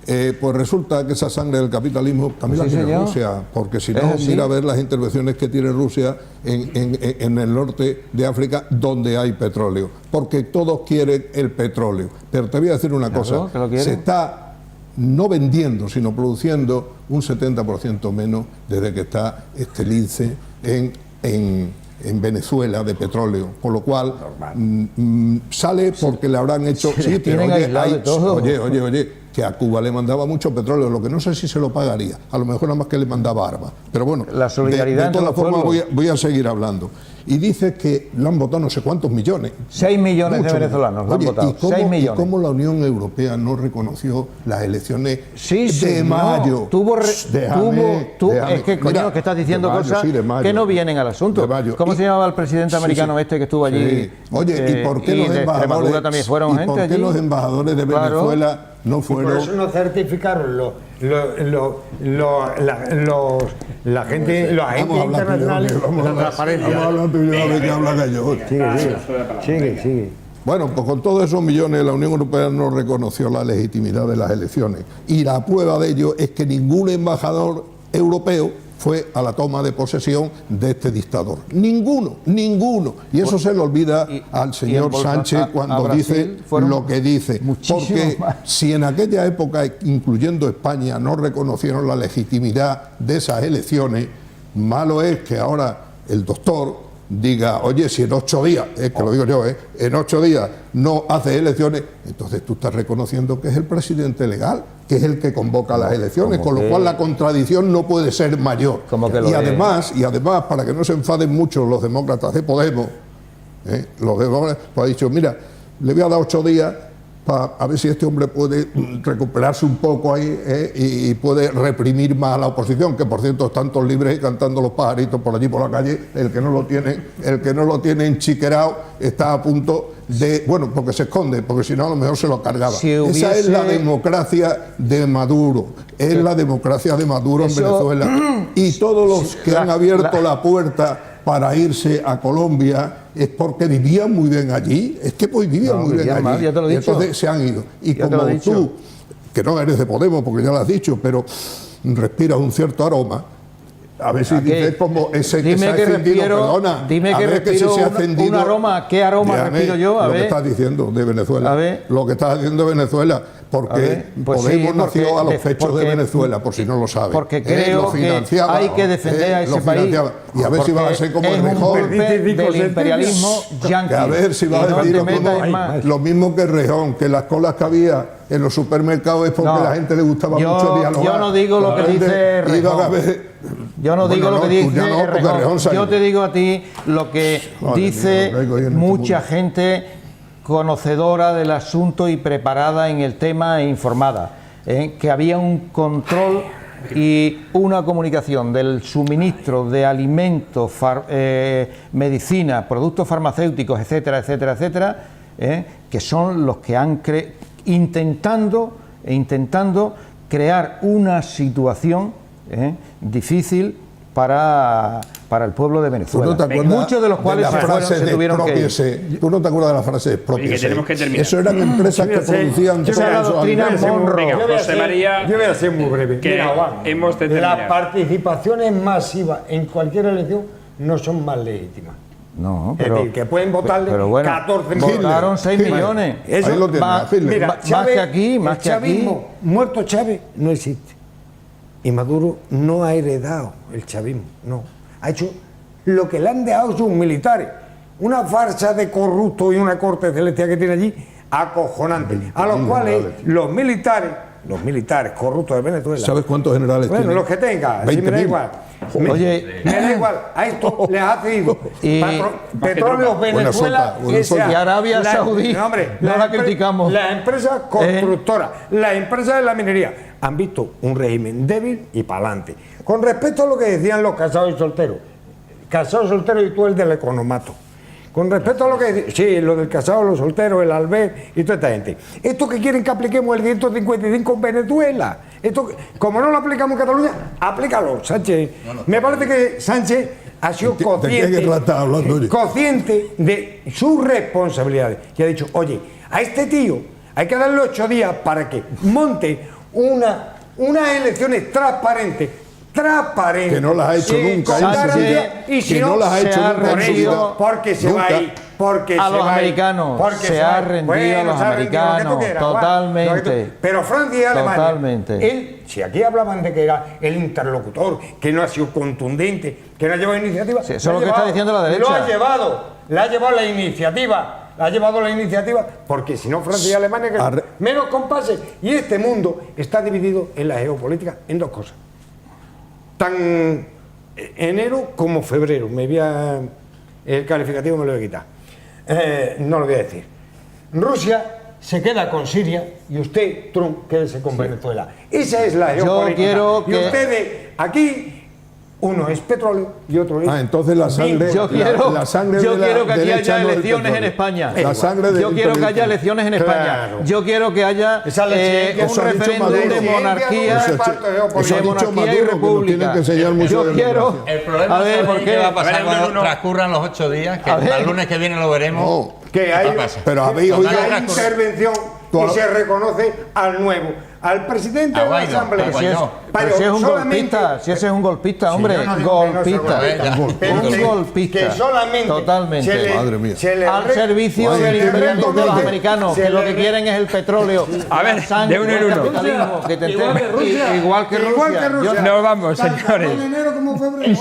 Pues resulta que esa sangre del capitalismo también la tiene Rusia, porque si no, mira a ver las intervenciones que tiene Rusia en el norte de África, donde hay petróleo, porque todos quieren el petróleo. Pero te voy a decir una cosa, se está no vendiendo, sino produciendo un 70% menos desde que está este lince en Venezuela de petróleo, con lo cual sale porque le habrán hecho... Sí, pero oye, que a Cuba le mandaba mucho petróleo, lo que no sé si se lo pagaría, a lo mejor nada más que le mandaba armas, pero bueno, la solidaridad de todas formas voy a seguir hablando. Y dice que lo han votado no sé cuántos millones. 6 millones de venezolanos lo han votado. 6 millones. ¿Y cómo la Unión Europea no reconoció las elecciones de mayo? Es que, coño, que estás diciendo cosas que no vienen al asunto. ¿Cómo se llamaba el presidente americano este que estuvo allí? Sí. Oye, ¿y por qué los embajadores también fueron gente allí? Los embajadores de Venezuela no fueron? Por eso no certificaron la gente, los agentes internacionales de la transparencia. Vamos a hablar tú y yo a ver qué habla gallo. Sigue. Bueno, pues con todos esos millones la Unión Europea no reconoció la legitimidad de las elecciones. Y la prueba de ello es que ningún embajador europeo fue a la toma de posesión de este dictador. Ninguno. Y eso se le olvida al señor Sánchez cuando dice lo que dice. Porque si en aquella época, incluyendo España, no reconocieron la legitimidad de esas elecciones, malo es que ahora el doctor diga, oye, si en 8 días, que lo digo yo, en 8 días no hace elecciones, entonces tú estás reconociendo que es el presidente legal, que es el que convoca las elecciones, con lo cual la contradicción no puede ser mayor. Y además, para que no se enfaden mucho los demócratas de Podemos, los demócratas, pues ha dicho, mira, le voy a dar 8 días para a ver si este hombre puede recuperarse un poco ahí y puede reprimir más a la oposición, que por cierto están todos libres y cantando los pajaritos por allí por la calle. El que no lo tiene enchiquerado está a punto de, bueno, porque se esconde, porque si no a lo mejor se lo cargaba. Esa es la democracia de Maduro, la democracia de Maduro en Venezuela. Y todos los que han abierto la puerta para irse a Colombia es porque vivían muy bien allí, es que pues vivían muy bien allí, y entonces se han ido. Y como tú, que no eres de Podemos, porque ya lo has dicho, pero respiras un cierto aroma, a ver si dices como ese que se ha encendido, perdona, dime que respiro un aroma, ¿qué aroma respiro yo? Lo que estás diciendo de Venezuela, lo que estás haciendo de Venezuela, porque Podemos nació a los pechos de Venezuela, por si no lo sabes. Porque creo que hay que defender a ese país. Y a ver si va a ser como el Rejón del imperialismo yanqui. A ver si va a decir lo mismo que Rejón, que las colas que había en los supermercados es porque a la gente le gustaba mucho dialogar. Yo no digo lo que dice Rejón. Yo no digo lo que dice Rejón. Yo te digo a ti lo que dice mucha gente conocedora del asunto y preparada en el tema e informada, que había un control y una comunicación del suministro de alimentos, medicina, productos farmacéuticos, etcétera, que son los que han intentando crear una situación difícil para para el pueblo de Venezuela. ¿Tú no te acuerdas Muchos de los cuales la frase se de tuvieron que ir. expropiese? ¿Tú no te acuerdas de la frase de expropiese? Oye, que tenemos que terminar. Eso eran empresas que producían... Esa es la doctrina Monroe. Venga, José María, Yo voy a ser muy breve. que Mira, Juan, hemos de terminar. las participaciones masivas en cualquier elección no son más legítimas. No, Es pero, decir, que pueden votarle pero bueno, 14 millones. votaron 6 millones. Eso- Ahí lo tienes, Va- Hitler. Mira, más que aquí, más que aquí. chavismo, muerto Chávez, no existe. Y Maduro no ha heredado el chavismo, no. Ha hecho lo que le han dejado sus militares. Una farsa de corrupto y una corte celestial que tiene allí, acojonante. A los cuales los militares corruptos de Venezuela. ¿Sabes cuántos generales Bueno, tienen? los que tenga, si 20.000. me da igual. Oye, Me da igual, a esto les ha cedido Y- Petróleos Venezuela, buena S.A. sota. Y Arabia Saudí, no la criticamos. Las empresas constructoras, las empresas de la minería han visto un régimen débil y para adelante. Con respecto a lo que decían los casados y solteros y tú el del economato. Con respecto a lo que sí, lo del casado, los solteros, el Albert y toda esta gente. Esto que quieren que apliquemos el 155 en Venezuela. Esto, como no lo aplicamos en Cataluña, aplícalo, Sánchez. Me parece que Sánchez ha sido ¿De qué guerra estás hablando, oye? consciente de sus responsabilidades. Y ha dicho, oye, a este tío hay que darle 8 días para que monte unas elecciones transparentes. Que no las ha hecho nunca, con Sánchez, garantía, y si que no no, las ha se hecho ha nunca en su rendido vida. porque se va Nunca. a ir. Porque A se los va a ir, americanos, porque se va ha a ir. rendido a los se ha rendido lo que tú americanos, quieras, Juan, totalmente. lo que tú- Pero Francia y Alemania, Totalmente. si aquí hablaban de que era el interlocutor, que no ha sido contundente, que no ha llevado iniciativa, Sí, eso es lo que está diciendo la derecha. Lo ha llevado, la ha llevado la iniciativa, porque si no Francia y Alemania, que menos compases. Y este mundo está dividido en la geopolítica en dos cosas. Tan enero como febrero. El calificativo me lo voy a quitar. No lo voy a decir. Rusia se queda con Siria y usted, Trump, quédese con Venezuela. Esa es la geopolítica. quiero y que- ustedes aquí, uno es petróleo y otro es... Entonces la sangre... Yo quiero, la sangre yo de la quiero que aquí derecha haya no es el elecciones en petróleo. España. La sangre del Yo quiero que haya imperialismo. elecciones en España. Claro. Yo quiero que haya Esa es la siguiente. un Eso ha dicho referéndum Maduro. de monarquía, Eso ha dicho de Maduro, monarquía y que nos tienen república. que enseñar mucho Yo de quiero... democracia. El problema A ver, es ¿por qué qué? va a pasar A ver, cuando uno. transcurran los 8 días, que A ver. el lunes que viene lo veremos. No, que hay, ¿Qué pasa? pero habéis que oído... hay intervención y se reconoce al nuevo, al presidente A de la Guaidó, Asamblea. a Guaidó. Pero si es un solamente- golpista, si ese es un golpista, hombre, yo no digo que no sea golpista. golpista, pero Un que- golpista. que solamente Totalmente. se le- Madre mía. se le Al servicio Guay, del se le imperialismo de los reconoce- americanos, se que le lo que re- quieren es el petróleo. A ver, la sangre, de uno en el uno. capitalismo, que te Igual que Rusia. igual que Igual que Rusia. Rusia. Nos vamos, señores. Tanto en enero como en febrero.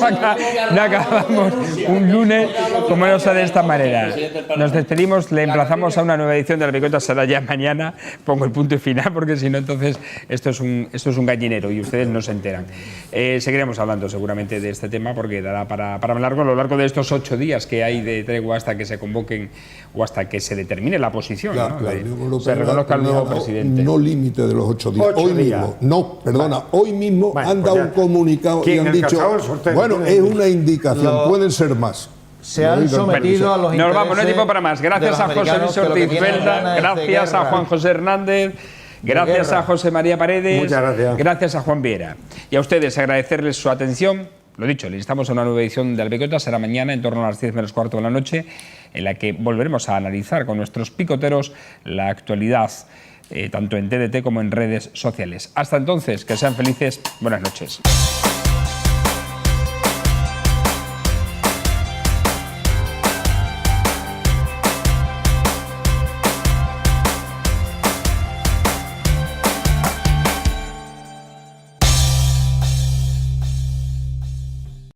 No acabamos un lunes como no sea de esta manera. Nos despedimos, le emplazamos a una nueva edición de La Picota, será ya mañana. Pongo el punto y final porque si no entonces esto es un gallinero y ustedes no se enteran. Seguiremos hablando seguramente de este tema porque dará para hablar a lo largo de estos 8 días que hay de tregua hasta que se convoquen o hasta que se determine la posición, La, ¿no? la De- Unión se Europea reconozca al nuevo tenía presidente. no límite de los 8 días. 8 hoy días. mismo, no, perdona, hoy mismo Bueno, han pues dado ya un está. comunicado y ¿Quién, han el dicho, Casado o el Sortero? bueno, ¿Quién es ha dicho? una indicación, pueden ser más. Se han sometido a los Nos vamos, no hay intereses tiempo para más. de Gracias los a José americanos, Luis que lo que Ortiz tienen Velda, ganas es de gracias a guerra. Juan José Hernández, gracias guerra. a José María Paredes, Muchas gracias. gracias a Juan Viera. Y a ustedes agradecerles su atención. Lo dicho, le instamos a una nueva edición de La Picota, será mañana en torno a las 10 menos cuarto de la noche, en la que volveremos a analizar con nuestros picoteros la actualidad, tanto en TDT como en redes sociales. Hasta entonces, que sean felices, buenas noches.